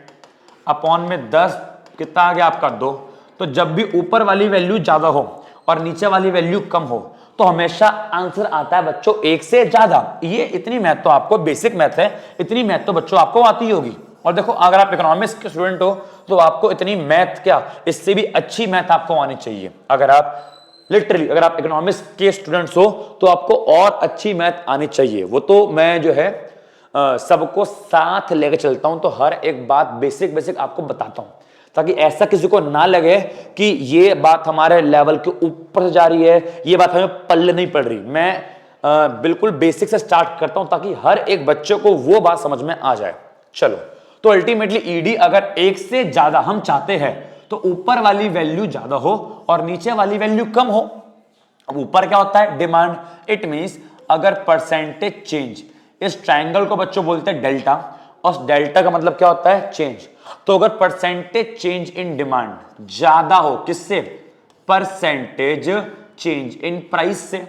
अपॉन में 10, कितना आ गया आपका? 2। तो जब भी ऊपर वाली वैल्यू ज्यादा हो और नीचे वाली वैल्यू कम हो तो हमेशा आंसर आता है बच्चों एक से ज्यादा। ये इतनी मैथ तो आपको, बेसिक मैथ है, इतनी मैथ तो बच्चों आपको आती होगी। और देखो अगर आप इकोनॉमिक्स के स्टूडेंट हो तो आपको इतनी मैथ क्या, इससे भी अच्छी मैथ आपको आनी चाहिए। अगर आप इकोनॉमिक्स के स्टूडेंट्स हो तो आपको और अच्छी मैथ आनी चाहिए। वो तो मैं जो है सबको साथ लेकर चलता हूं, तो हर एक बात बेसिक आपको बताता हूं ताकि ऐसा किसी को ना लगे कि ये बात हमारे लेवल के ऊपर से जा रही है, ये बात हमें पल्ले नहीं पड़ रही। मैं बिल्कुल बेसिक से स्टार्ट करता हूं ताकि हर एक बच्चे को वो बात समझ में आ जाए। चलो, तो अल्टीमेटली ईडी अगर एक से ज्यादा हम चाहते हैं तो ऊपर वाली वैल्यू ज्यादा हो और नीचे वाली वैल्यू कम हो। अब ऊपर क्या होता है? डिमांड। इट मींस अगर परसेंटेज चेंज, इस ट्रायंगल को बच्चों बोलते हैं डेल्टा, और डेल्टा का मतलब क्या होता है? चेंज। तो अगर परसेंटेज चेंज इन डिमांड ज्यादा हो, किससे? परसेंटेज चेंज इन प्राइस से,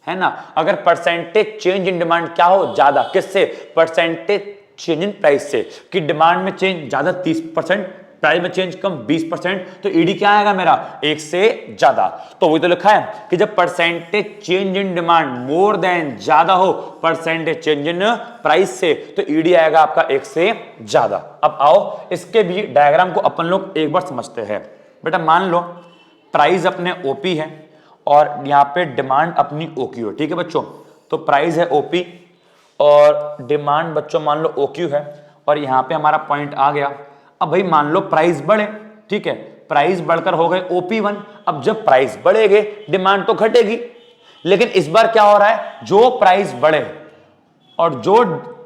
है ना। अगर परसेंटेज चेंज इन डिमांड क्या हो? ज्यादा, किससे? परसेंटेज चेंज इन प्राइस से। कि डिमांड में चेंज ज्यादा 30%, प्राइस में चेंज कम 20%, तो ईडी क्या आएगा मेरा? एक से ज्यादा। तो वही तो लिखा है कि जब percentage change in demand more than ज्यादा हो परसेंटेज चेंज इन प्राइस से, तो ईडी आएगा आपका एक से ज्यादा। अब आओ इसके भी डायग्राम को अपन लोग एक बार समझते हैं। बेटा मान लो प्राइस अपने ओपी है और यहां पे डिमांड अपनी ओक्यू है, ठीक है बच्चों। तो प्राइस है ओपी और डिमांड बच्चों मान लो ओक्यू है, और यहां पे हमारा पॉइंट आ गया। अब भाई मान लो प्राइस बढ़े, ठीक है, प्राइस बढ़कर हो गए OP1। अब जब प्राइस बढ़ेगे डिमांड तो घटेगी, लेकिन इस बार क्या हो रहा है? जो प्राइस बढ़े और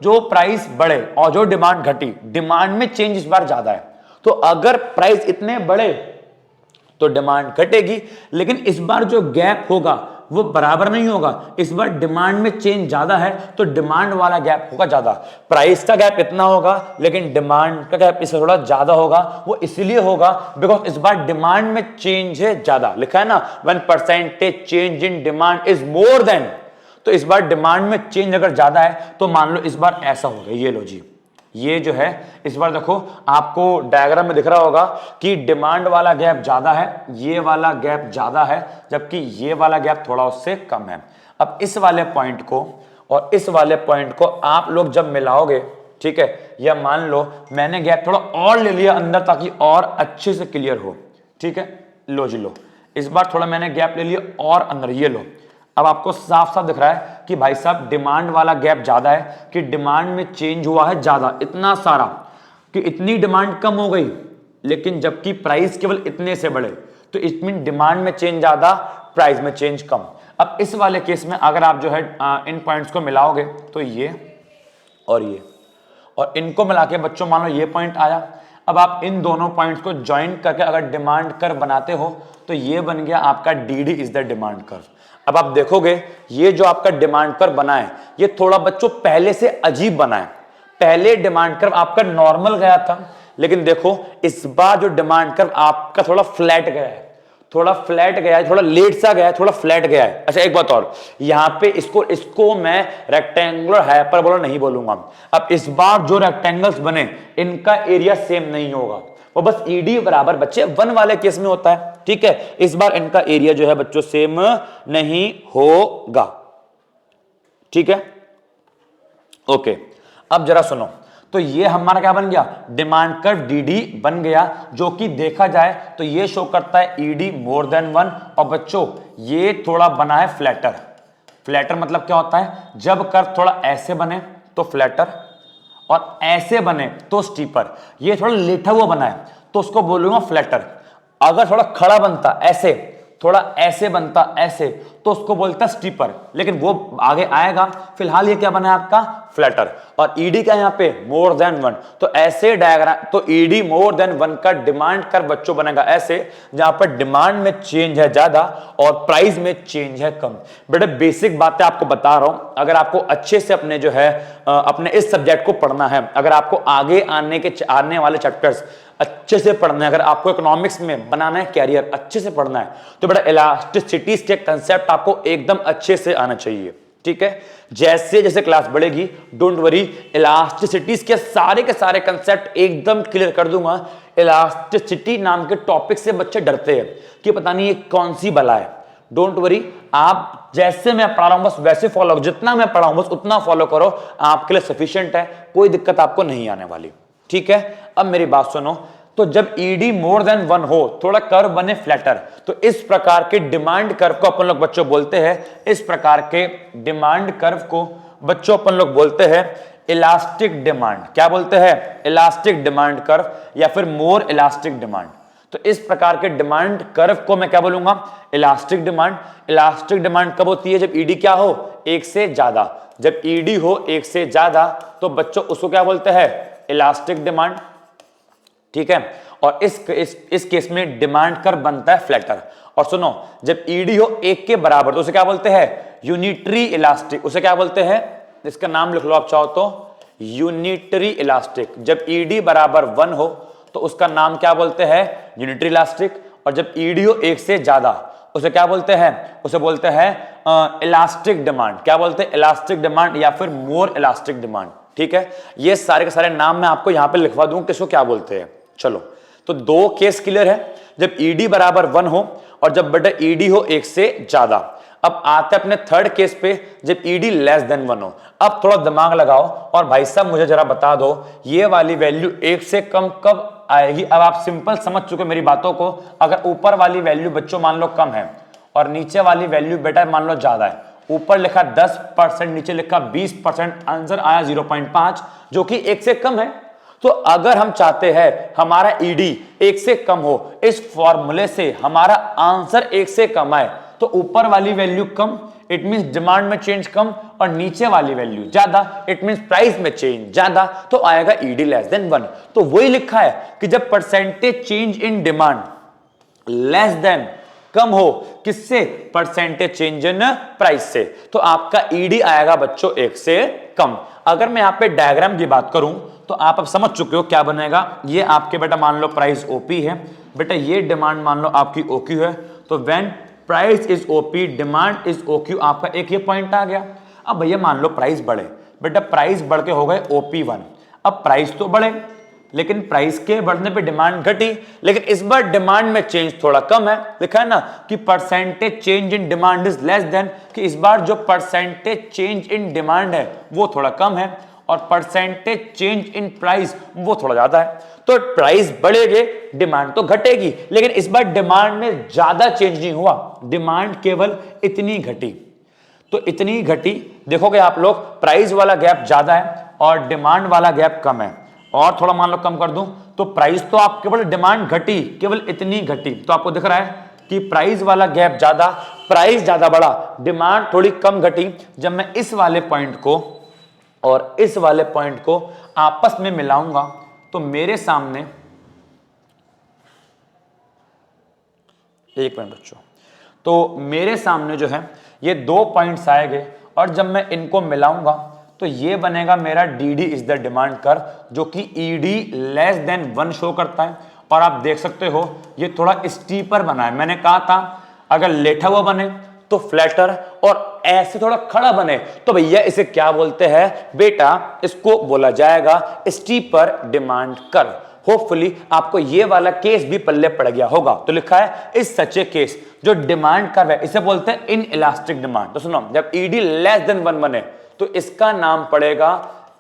जो प्राइस बढ़े और जो डिमांड घटी, डिमांड में चेंज इस बार ज्यादा है। तो अगर प्राइस इतने बढ़े तो डिमांड घटेगी, लेकिन इस बार जो गैप होगा वो बराबर नहीं होगा। इस बार डिमांड में चेंज ज्यादा है तो डिमांड वाला गैप होगा ज्यादा। प्राइस का गैप इतना होगा लेकिन डिमांड का गैप इससे थोड़ा ज्यादा होगा। वो इसलिए होगा बिकॉज इस बार डिमांड में चेंज है ज्यादा। लिखा है ना, when percentage change in demand is more than, तो इस बार डिमांड में चेंज अगर ज्यादा है तो मान लो इस बार ऐसा होगा। ये लो जी, ये जो है इस बार देखो आपको डायग्राम में दिख रहा होगा कि डिमांड वाला गैप ज्यादा है, ये वाला गैप ज्यादा है, जबकि ये वाला गैप थोड़ा उससे कम है। अब इस वाले पॉइंट को और इस वाले पॉइंट को आप लोग जब मिलाओगे, ठीक है, या मान लो मैंने गैप थोड़ा और ले लिया अंदर ताकि और अच्छे से क्लियर हो, ठीक है, लो जी लो, इस बार थोड़ा मैंने गैप ले लिया और अंदर, ये लो। अब आपको साफ साफ दिख रहा है कि भाई साहब डिमांड वाला गैप ज्यादा है, कि डिमांड में चेंज हुआ है ज्यादा, इतना सारा कि इतनी डिमांड कम हो गई, लेकिन जबकि प्राइस केवल इतने से बढ़े, तो इट मीन डिमांड में चेंज ज्यादा, प्राइस में चेंज कम। अब इस वाले केस में अगर आप जो है इन पॉइंट्स को मिलाओगे तो ये और इनको मिला के बच्चों मान लो ये पॉइंट आया। अब आप इन दोनों पॉइंट्स को ज्वाइन करके अगर डिमांड कर्व बनाते हो तो ये बन गया आपका DD is the demand curve. अब आप देखोगे ये जो आपका डिमांड कर्व बना है ये थोड़ा बच्चों पहले से अजीब बना है। पहले डिमांड कर्व आपका नॉर्मल गया था, लेकिन देखो इस बार जो डिमांड कर्व आपका थोड़ा फ्लैट गया है। थोड़ा फ्लैट गया है, थोड़ा लेट सा गया है, थोड़ा फ्लैट गया है। अच्छा एक बात और, यहां पे इसको मैं रेक्टेंगुलर हाइपरबोला नहीं बोलूंगा। अब इस बार जो रेक्टेंगल्स बने इनका एरिया सेम नहीं होगा, वो बस ईडी बराबर बच्चे 1 वाले केस में होता है, ठीक है। इस बार इनका एरिया जो है बच्चों सेम नहीं होगा, ठीक है। ओके, अब जरा सुनो, तो ये हमारा क्या बन गया, डिमांड कर्व डीडी बन गया, जो कि देखा जाए तो ये शो करता है ईडी मोर देन 1। और बच्चों ये थोड़ा बना है फ्लैटर। फ्लैटर मतलब क्या होता है, जब कर्व थोड़ा ऐसे बने तो फ्लैटर और ऐसे बने तो स्टीपर। ये थोड़ा लेटा हुआ बना है तो उसको बोलूंगा फ्लैटर। अगर थोड़ा खड़ा बनता ऐसे, थोड़ा ऐसे बनता ऐसे, तो उसको बोलता स्टीपर, लेकिन वो आगे आएगा। फिलहाल ये क्या बना है आपका, फ्लैटर। और ईडी का यहां पे मोर देन 1, तो ऐसे डायग्राम, तो ईडी मोर देन 1 का डिमांड कर्व बच्चों बनेगा ऐसे, जहां पर डिमांड में चेंज है ज्यादा और प्राइस में चेंज है कम। बेटे बेसिक बातें आपको बता रहा हूं, अगर आपको अच्छे से अपने जो है अपने इस सब्जेक्ट को पढ़ना है, अगर आपको आगे आने वाले चैप्टर्स अच्छे से पढ़ना है, अगर आपको इकोनॉमिक्स में बनाना है कैरियर, अच्छे से पढ़ना है, तो बेटा इलास्टिसिटीज के कंसेप्ट आपको एकदम अच्छे से आना चाहिए, ठीक है। जैसे जैसे क्लास बढ़ेगी, डोंट वरी, इलास्टिसिटीज के सारे कंसेप्ट एकदम क्लियर कर दूंगा। इलास्टिसिटी नाम के टॉपिक से बच्चे डरते हैं कि पता नहीं ये कौन सी बला है। डोंट वरी, आप जैसे मैं पढ़ा रहा हूं बस वैसे फॉलो करो, जितना मैं पढ़ा हूं बस उतना फॉलो करो, आपके लिए सफिशिएंट है, कोई दिक्कत आपको नहीं आने वाली, ठीक है। अब मेरी बात सुनो, तो जब ईडी मोर देन 1 हो, थोड़ा कर्व बने फ्लैटर, तो इस प्रकार के डिमांड कर्व को अपन लोग बच्चों बोलते हैं, इस प्रकार के डिमांड कर्व को बच्चों अपन लोग बोलते हैं इलास्टिक डिमांड। क्या बोलते हैं, इलास्टिक डिमांड कर्व या फिर मोर इलास्टिक डिमांड। तो इस प्रकार के डिमांड कर्व को मैं क्या बोलूंगा, इलास्टिक डिमांड। इलास्टिक डिमांड कब होती है, जब ईडी क्या हो, 1 से ज्यादा। जब ईडी हो 1 से ज्यादा तो बच्चों उसको क्या बोलते हैं, इलास्टिक डिमांड, ठीक है। और इस केस में डिमांड कर्व बनता है फ्लैटर। और सुनो, जब ईडी हो 1 के बराबर तो उसे क्या बोलते हैं, यूनिटरी इलास्टिक। उसे क्या बोलते हैं, इसका नाम लिख लो आप चाहो तो, यूनिटरी इलास्टिक। जब ईडी बराबर 1 हो तो उसका नाम क्या बोलते हैं, यूनिटरी इलास्टिक। और जब ईडी हो 1 से ज्यादा उसे क्या बोलते हैं, उसे बोलते हैं इलास्टिक डिमांड। क्या बोलते हैं, इलास्टिक डिमांड या फिर मोर इलास्टिक डिमांड, ठीक है। ये सारे के सारे नाम मैं आपको यहां पे लिखवा दूं किसको क्या बोलते हैं। चलो, तो 2 केस क्लियर है, जब ईडी बराबर 1 हो और जब बेटा ईडी हो 1 से ज्यादा। अब आते अपने थर्ड केस पे, जब ईडी लेस देन 1 हो। अब थोड़ा दिमाग लगाओ और भाई साहब मुझे जरा बता दो, ये वाली वैल्यू 1 से कम कब आएगी। अब आप सिंपल समझ चुके मेरी बातों को। अगर ऊपर वाली वैल्यू बच्चों मान लो कम है और नीचे वाली वैल्यू बेटा मान लो ज्यादा है, ऊपर लिखा 10%, नीचे लिखा 20%, आंसर आया 0.5, जो कि 1 से कम है। तो अगर हम चाहते हैं हमारा ईडी 1 से कम हो, इस फॉर्मूले से हमारा आंसर 1 से कम आए, तो ऊपर वाली value come, it means demand में चेंज कम, और नीचे वाली वैल्यू ज्यादा, इट मींस प्राइस में चेंज ज्यादा, तो आएगा ईडी लेस देन 1। तो वही लिखा है कि जब percentage change in demand less than, कम हो, किससे, परसेंटेज चेंज इन प्राइस से, तो आपका ईडी आएगा बच्चों 1 से कम। अगर मैं यहां पे डायग्राम की बात करूं तो आप अब समझ चुके हो क्या बनेगा। ये आपके बेटा मान लो प्राइस ओपी है, बेटा ये डिमांड मान लो आपकी ओक्यू है, तो when price is OP demand is OQ, आपका एक ये पॉइंट आ गया। अब भैया मान लो प्राइस बढ़े, बेटा प्राइस बढ़ के हो गए OP1। अब प्राइस तो बढ़े लेकिन प्राइस के बढ़ने पे डिमांड घटी, लेकिन इस बार डिमांड में चेंज थोड़ा कम है। लिखा है ना कि percentage change in demand is less than, कि इस बार जो परसेंटेज चेंज इन डिमांड है वो थोड़ा कम है और परसेंटेज चेंज इन प्राइस वो थोड़ा ज्यादा है। तो प्राइस बढ़ेगी, डिमांड तो घटेगी, लेकिन इस बार डिमांड में ज्यादा चेंज नहीं हुआ, डिमांड केवल इतनी घटी। तो इतनी घटी, देखोगे आप लोग प्राइस वाला गैप ज्यादा है और डिमांड वाला गैप कम है। और थोड़ा मान लो कम कर दूं तो प्राइस तो आप केवल डिमांड घटी, केवल इतनी घटी, तो आपको दिख रहा है कि प्राइस वाला गैप ज्यादा, प्राइस ज्यादा बढ़ा, डिमांड थोड़ी कम घटी। जब मैं इस वाले पॉइंट को और इस वाले पॉइंट को आपस में मिलाऊंगा तो मेरे सामने, एक मिनट बच्चों, तो मेरे सामने जो है ये 2 पॉइंट्स आएंगे और जब मैं इनको मिलाऊंगा तो ये बनेगा मेरा DD is the demand curve, जो कि ED लेस देन 1 शो करता है। और आप देख सकते हो ये थोड़ा स्टीपर बना है। मैंने कहा था अगर लेटा हुआ बने तो फ्लैटर और ऐसे थोड़ा खड़ा बने तो भैया इसे क्या बोलते हैं बेटा, इसको बोला जाएगा स्टीपर डिमांड कर्व। होपफुली आपको ये वाला केस भी पल्ले पड़ गया होगा। तो लिखा है इस सच ए केस, जो डिमांड कर्व है इसे बोलते हैं इन इलास्टिक डिमांड। तो सुनो, जब ईडी लेस देन 1 बने तो इसका नाम पड़ेगा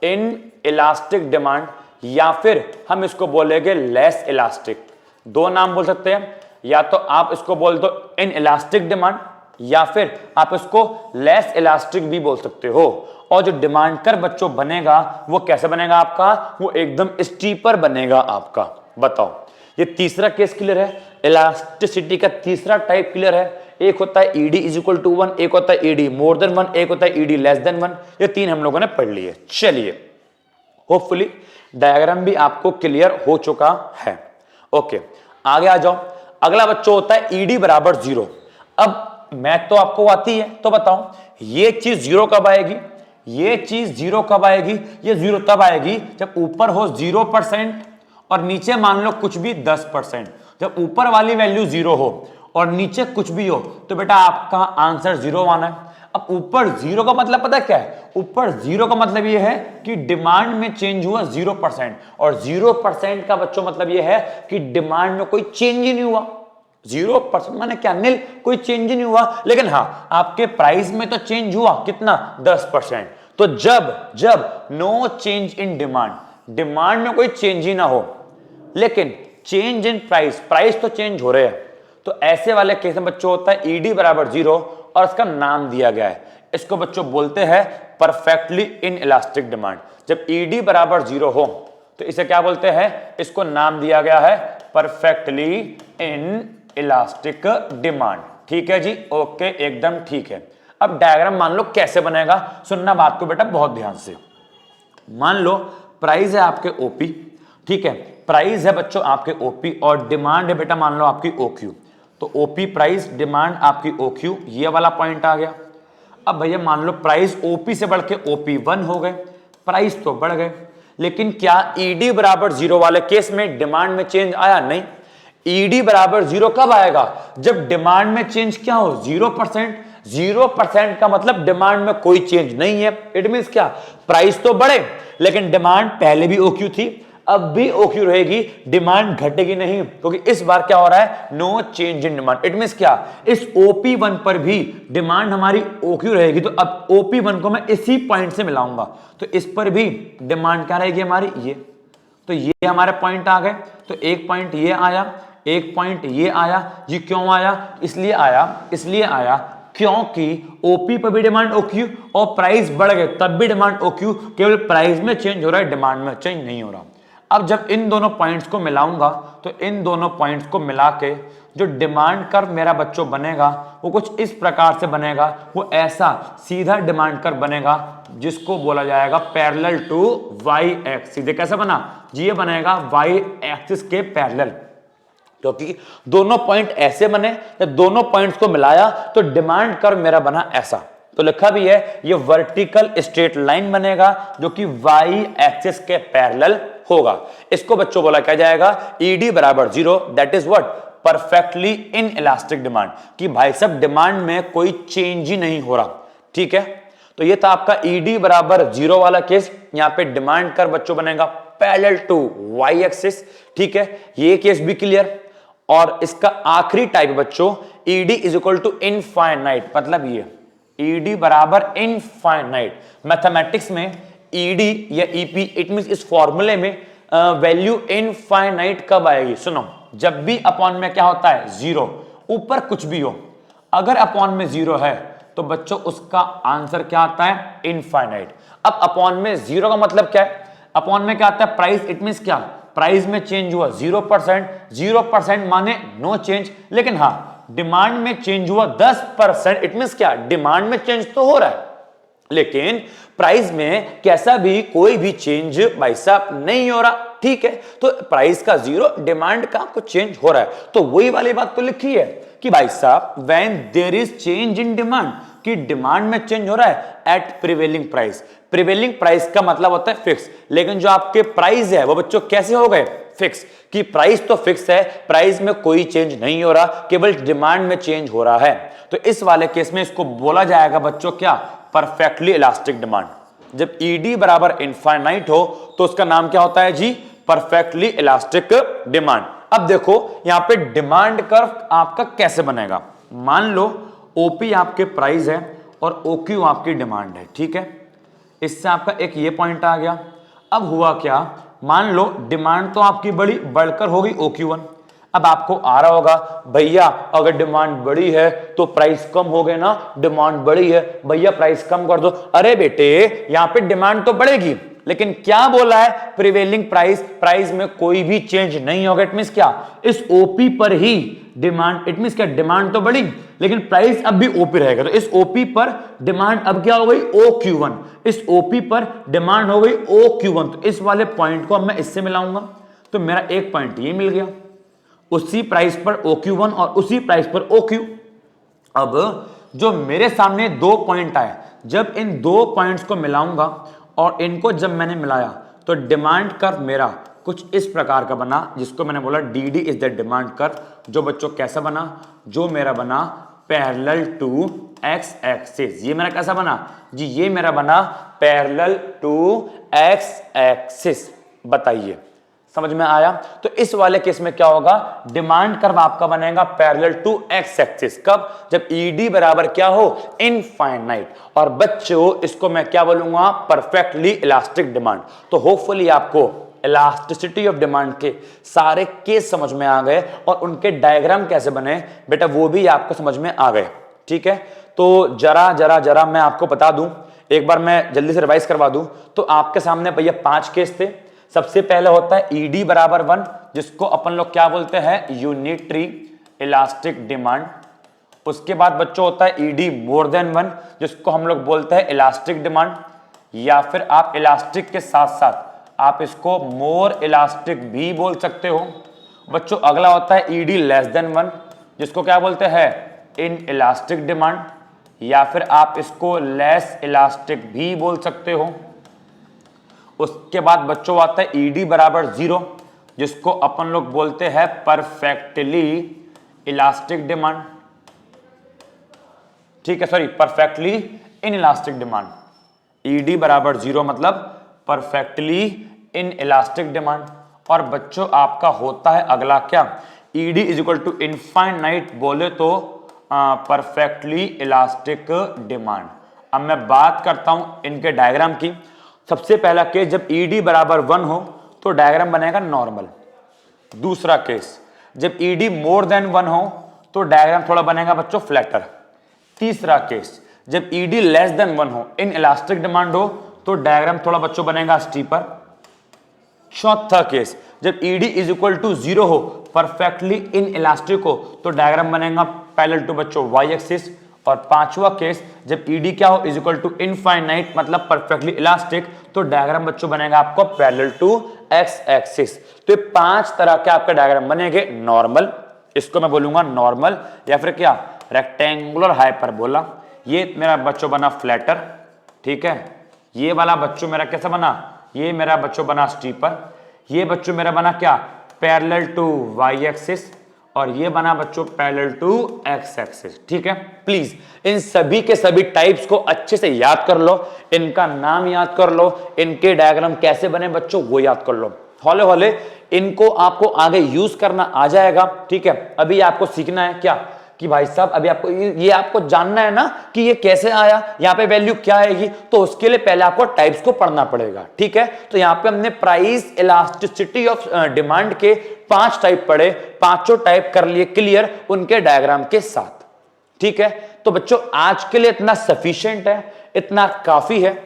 इन इलास्टिक डिमांड, या फिर हम इसको बोलेंगे लेस इलास्टिक। दो नाम बोल सकते हैं, या तो आप इसको बोल दो इन इलास्टिक डिमांड या फिर आप इसको लेस इलास्टिक भी बोल सकते हो। और जो डिमांड कर बच्चों बनेगा वो कैसे बनेगा आपका, वो एकदम स्टीपर बनेगा आपका। बताओ, ये तीसरा केस क्लियर है, इलास्टिसिटी का तीसरा टाइप क्लियर है। एक होता है ईडी इज इक्वल टू 1, एक होता है ईडी मोर देन 1, एक होता है ईडी लेस देन 1। ये तीन हम लोगों ने पढ़ लिए। चलिए, होपफुली डायग्राम भी आपको क्लियर हो चुका है। ओके, आगे आ जाओ। अगला बच्चों होता है ईडी बराबर 0। अब मैथ तो आपको आती है, तो बताओ ये चीज 0 कब आएगी, ये चीज 0 कब आएगी। ये 0 तब आएगी जब ऊपर हो 0% और नीचे मान लो कुछ भी 10%। जब ऊपर वाली वैल्यू 0 हो और नीचे कुछ भी हो तो बेटा आपका आंसर 0 आना है। अब ऊपर 0 का मतलब पता क्या है, ऊपर 0 का मतलब ये है कि डिमांड में चेंज हुआ 0%, और 0% का बच्चों मतलब ये है कि डिमांड में कोई चेंज ही नहीं हुआ। 0% माने क्या, नील, कोई चेंज ही नहीं हुआ। लेकिन हाँ, आपके प्राइस में तो चेंज हुआ कितना, 10%। तो जब no change in demand, demand में कोई चेंज ही ना हो लेकिन चेंज इन प्राइस, प्राइस तो चेंज हो रहे हैं, तो ऐसे वाले केस में बच्चों होता है ईडी बराबर 0 और इसका नाम दिया गया है। इसको बच्चों बोलते हैं परफेक्टली इन इलास्टिक डिमांड। जब ईडी बराबर 0 हो तो इसे क्या बोलते हैं, इसको नाम दिया गया है परफेक्टली इन इलास्टिक डिमांड। ठीक है जी, ओके, एकदम ठीक है। अब डायग्राम मान लो कैसे बनेगा, सुनना बात को बेटा बहुत ध्यान से। मान लो प्राइस है आपके ओपी, ठीक है, प्राइस है बच्चों आपके ओपी और डिमांड है बेटा मान लो आपकी ओक्यू। तो ओपी प्राइस, डिमांड आपकी ओक्यू, ये वाला पॉइंट आ गया। अब भैया मान लो प्राइस ओपी से बढ़ के ओपी 1 हो गए, प्राइस तो बढ़ गए, लेकिन क्या ईडी बराबर 0 वाले केस में डिमांड में चेंज आया? नहीं। ईडी बराबर 0 कब आएगा, जब डिमांड में चेंज क्या हो, 0%। 0% का मतलब डिमांड में कोई चेंज नहीं है। इट मींस क्या, प्राइस तो बढ़े लेकिन डिमांड पहले भी ओक्यू थी, अब भी ओक्यू रहेगी, डिमांड घटेगी नहीं, क्योंकि इस बार क्या हो रहा है, no change in demand. It means क्या, इस OP1 पर भी डिमांड हमारी ओक्यू रहेगी। तो अब OP1 को मैं इसी पॉइंट से मिलाऊंगा, तो इस पर भी डिमांड क्या रहेगी हमारी, ये। तो ये हमारे पॉइंट आ गए। तो एक पॉइंट ये आया, एक पॉइंट ये आया। ये क्यों आया, इसलिए आया क्योंकि ओपी पर भी डिमांड ओक्यू और प्राइस बढ़ गए तब भी डिमांड ओक्यू, केवल प्राइस में चेंज हो रहा है, डिमांड में चेंज नहीं हो रहा। अब जब इन दोनों पॉइंट्स को मिलाऊंगा तो इन दोनों पॉइंट्स को मिला के जो डिमांड कर्व मेरा बच्चों बनेगा वो कुछ इस प्रकार से बनेगा। वो ऐसा सीधा डिमांड कर्व बनेगा जिसको बोला जाएगा पैरेलल टू वाई एक्सिस। सीधे कैसे बना जी, ये बनेगा वाई एक्सिस के पैरेलल, क्योंकि दोनों पॉइंट ऐसे बने, जब दोनों पॉइंट्स को मिलाया तो डिमांड कर्व मेरा बना ऐसा। तो लिखा भी है ये वर्टिकल स्ट्रेट लाइन बनेगा जो कि वाई एक्सिस के पैरेलल होगा। इसको बच्चों बोला क्या जाएगा, ईडी बराबर 0, that is what, perfectly in elastic demand, कि भाई साहब डिमांड में कोई चेंज ही नहीं हो रहा। ठीक है, तो ये था आपका ईडी बराबर 0 वाला केस। यहां पे डिमांड कर्व बच्चों बनेगा पैरेलल टू वाई एक्सिस। ठीक है, ये केस भी क्लियर। और इसका आखिरी टाइप बच्चों ED is equal to infinite, मतलब ये ईडी बराबर इनफाइनाइट। मैथमेटिक्स में ईडी या ईपी, इट मींस इस फॉर्मूले में वैल्यू इनफाइनाइट कब आएगी, सुनो, जब भी अपॉन में क्या होता है 0, ऊपर कुछ भी हो, अगर अपॉन में 0 है तो बच्चों उसका आंसर क्या आता है, इनफाइनाइट। अब अपॉन में 0 का मतलब क्या है, अपॉन में क्या आता है प्राइस, इट मींस क्या, प्राइस में चेंज हुआ 0%, 0% माने नो चेंज, लेकिन हाँ डिमांड में चेंज हुआ 10%, इट मींस क्या, डिमांड में चेंज तो हो रहा है लेकिन प्राइस में कैसा भी कोई भी चेंज भाई साहब नहीं हो रहा। ठीक है, तो प्राइस का 0, डिमांड का कुछ चेंज हो रहा है। तो वही वाली बात तो लिखी है कि भाई साहब when there is change in demand, कि डिमांड में चेंज हो रहा है at prevailing price. Prevailing price का मतलब होता है फिक्स, लेकिन जो आपके प्राइस है वो बच्चों कैसे हो गए, फिक्स, कि प्राइस तो फिक्स है, प्राइस में कोई चेंज नहीं हो रहा, केवल डिमांड में चेंज हो रहा है। तो इस वाले केस में इसको बोला जाएगा बच्चों क्या, परफेक्टली इलास्टिक डिमांड। जब ईडी बराबर इनफाइनाइट हो तो उसका नाम क्या होता है जी, परफेक्टली इलास्टिक डिमांड। अब देखो यहां पे डिमांड कर्व आपका कैसे बनेगा। मान लो ओपी आपके प्राइस है और ओक्यू आपकी डिमांड है, ठीक है। इससे आपका एक ये पॉइंट आ गया। अब हुआ क्या, मान लो डिमांड तो आपकी बड़ी बढ़कर हो गई OQ1। अब आपको आ रहा होगा भैया अगर डिमांड बड़ी है तो प्राइस कम हो गए ना, डिमांड बड़ी है भैया प्राइस कम कर दो। अरे बेटे यहां पे डिमांड तो बढ़ेगी, लेकिन क्या बोला है, प्रिवेलिंग प्राइस, प्राइस में कोई भी चेंज नहीं होगा। इट मींस क्या, इस ओपी पर ही डिमांड, इट मींस क्या, डिमांड तो बढ़ी लेकिन प्राइस अब भी ओपी रहेगा। तो इस ओपी पर डिमांड अब क्या हो गई, OQ1, इस ओपी पर डिमांड हो गई OQ1। तो इस वाले पॉइंट को अब मैं इससे मिलाऊंगा तो मेरा एक पॉइंट ये मिल गया, उसी प्राइस पर OQ1 और उसी प्राइस पर OQ। अब जो मेरे सामने दो पॉइंट आए, जब इन दो पॉइंट्स को मिलाऊंगा और इनको जब मैंने मिलाया तो डिमांड कर्व मेरा कुछ इस प्रकार का बना, जिसको मैंने बोला DD is the demand curve. जो बच्चों कैसा बना, जो मेरा बना पैरेलल टू एक्स एक्सिस। ये मेरा कैसा बना जी, ये मेरा बना पैरेलल टू एक्स एक्सिस। बताइए समझ में आया। तो इस वाले केस में क्या होगा, डिमांड कर्व आपका बनेगा पैरेलल टू एक्स एक्सिस। कब, जब ईडी बराबर क्या हो, इनफाइनाइट। और बच्चों इसको मैं क्या बोलूंगा, परफेक्टली इलास्टिक डिमांड। तो होपफुली आपको इलास्टिसिटी ऑफ डिमांड के सारे केस समझ में आ गए और उनके डायग्राम कैसे बने बेटा वो भी आपको समझ में आ गए, ठीक है। तो जरा मैं आपको बता दूं, एक बार मैं जल्दी से रिवाइज करवा दूं। तो आपके सामने भैया 5 केस थे। सबसे पहले होता है ईडी बराबर 1, जिसको अपन लोग क्या बोलते हैं, यूनिटरी इलास्टिक डिमांड। उसके बाद बच्चों होता है ईडी मोर देन 1, जिसको हम लोग बोलते हैं इलास्टिक डिमांड, या फिर आप इलास्टिक के साथ साथ आप इसको मोर इलास्टिक भी बोल सकते हो। बच्चों अगला होता है ईडी लेस देन 1, जिसको क्या बोलते हैं, इन इलास्टिक डिमांड, या फिर आप इसको लेस इलास्टिक भी बोल सकते हो। उसके बाद बच्चों आता है ईडी बराबर 0, जिसको अपन लोग बोलते हैं परफेक्टली इलास्टिक डिमांड, ठीक है, sorry perfectly in elastic demand. ED बराबर 0 मतलब परफेक्टली इन इलास्टिक डिमांड। और बच्चों आपका होता है अगला क्या, ED is equal to infinite बोले तो परफेक्टली इलास्टिक डिमांड। अब मैं बात करता हूं इनके डायग्राम की। सबसे पहला केस, जब ईडी बराबर 1 हो तो डायग्राम बनेगा नॉर्मल। दूसरा केस, जब ईडी मोर देन 1 हो तो डायग्राम थोड़ा बनेगा बच्चों फ्लैटर। तीसरा केस, जब ईडी लेस देन 1 हो, इन इलास्टिक डिमांड हो, तो डायग्राम थोड़ा बच्चों बनेगा स्टीपर। चौथा केस, जब ईडी इज इक्वल टू 0 हो, परफेक्टली इन इलास्टिक हो, तो डायग्राम बनेगा पैरेलल टू बच्चों वाई एक्सिस। और पांचवा केस, जब ईडी क्या हो, इज इक्वल टू इनफाइनाइट मतलब परफेक्टली इलास्टिक, तो डायग्राम बच्चों बनेगा आपको पैरेलल टू एक्स एक्सिस। तो ये 5 तरह के आपके डायग्राम बनेंगे। नॉर्मल, इसको मैं बोलूंगा नॉर्मल, या फिर क्या रेक्टेंगुलर हाइपरबोला। ये मेरा बच्चों बना फ्लैटर, ठीक है। ये वाला बच्चों मेरा कैसा बना, ये मेरा बच्चों बना स्टीपर। ये बच्चों मेरा बना क्या, पैरेलल टू वाई एक्सिस। और ये बना बच्चों पैरेलल टू एक्स एक्सिस, ठीक है। प्लीज इन सभी के सभी टाइप्स को अच्छे से याद कर लो, इनका नाम याद कर लो, इनके डायग्राम कैसे बने बच्चों वो याद कर लो। हौले हौले इनको आपको आगे यूज करना आ जाएगा, ठीक है। अभी आपको सीखना है क्या, कि भाई साहब अभी आपको ये आपको जानना है ना कि ये कैसे आया, यहाँ पे वैल्यू क्या आएगी, तो उसके लिए पहले आपको टाइप्स को पढ़ना पड़ेगा, ठीक है। तो यहाँ पे हमने प्राइस इलास्टिसिटी ऑफ डिमांड के 5 टाइप पढ़े, पांचों टाइप कर लिए क्लियर उनके डायग्राम के साथ, ठीक है। तो बच्चों आज के लिए इतना सफिशिएंट है, इतना काफी है।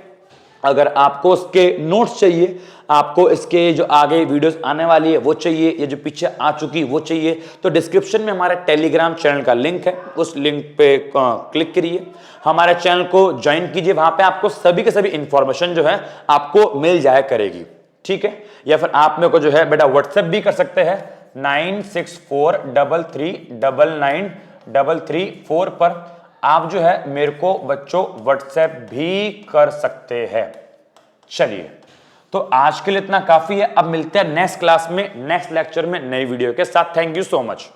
अगर आपको उसके नोट्स चाहिए, आपको इसके जो आगे वीडियोस आने वाली है वो चाहिए, ये जो पीछे आ चुकी वो चाहिए, तो डिस्क्रिप्शन में हमारे टेलीग्राम चैनल का लिंक है, उस लिंक पे क्लिक करिए, हमारे चैनल को ज्वाइन कीजिए। वहां पे आपको सभी के सभी इंफॉर्मेशन जो है आपको मिल जाया करेगी, ठीक है। या फिर आप मेरे को जो है बेटा व्हाट्सएप भी कर सकते हैं 9643399334 पर आप जो है मेरे को बच्चों व्हाट्सएप भी कर सकते हैं। चलिए तो आज के लिए इतना काफी है। अब मिलते हैं नेक्स्ट क्लास में, नेक्स्ट लेक्चर में नई वीडियो के साथ। Thank you so much.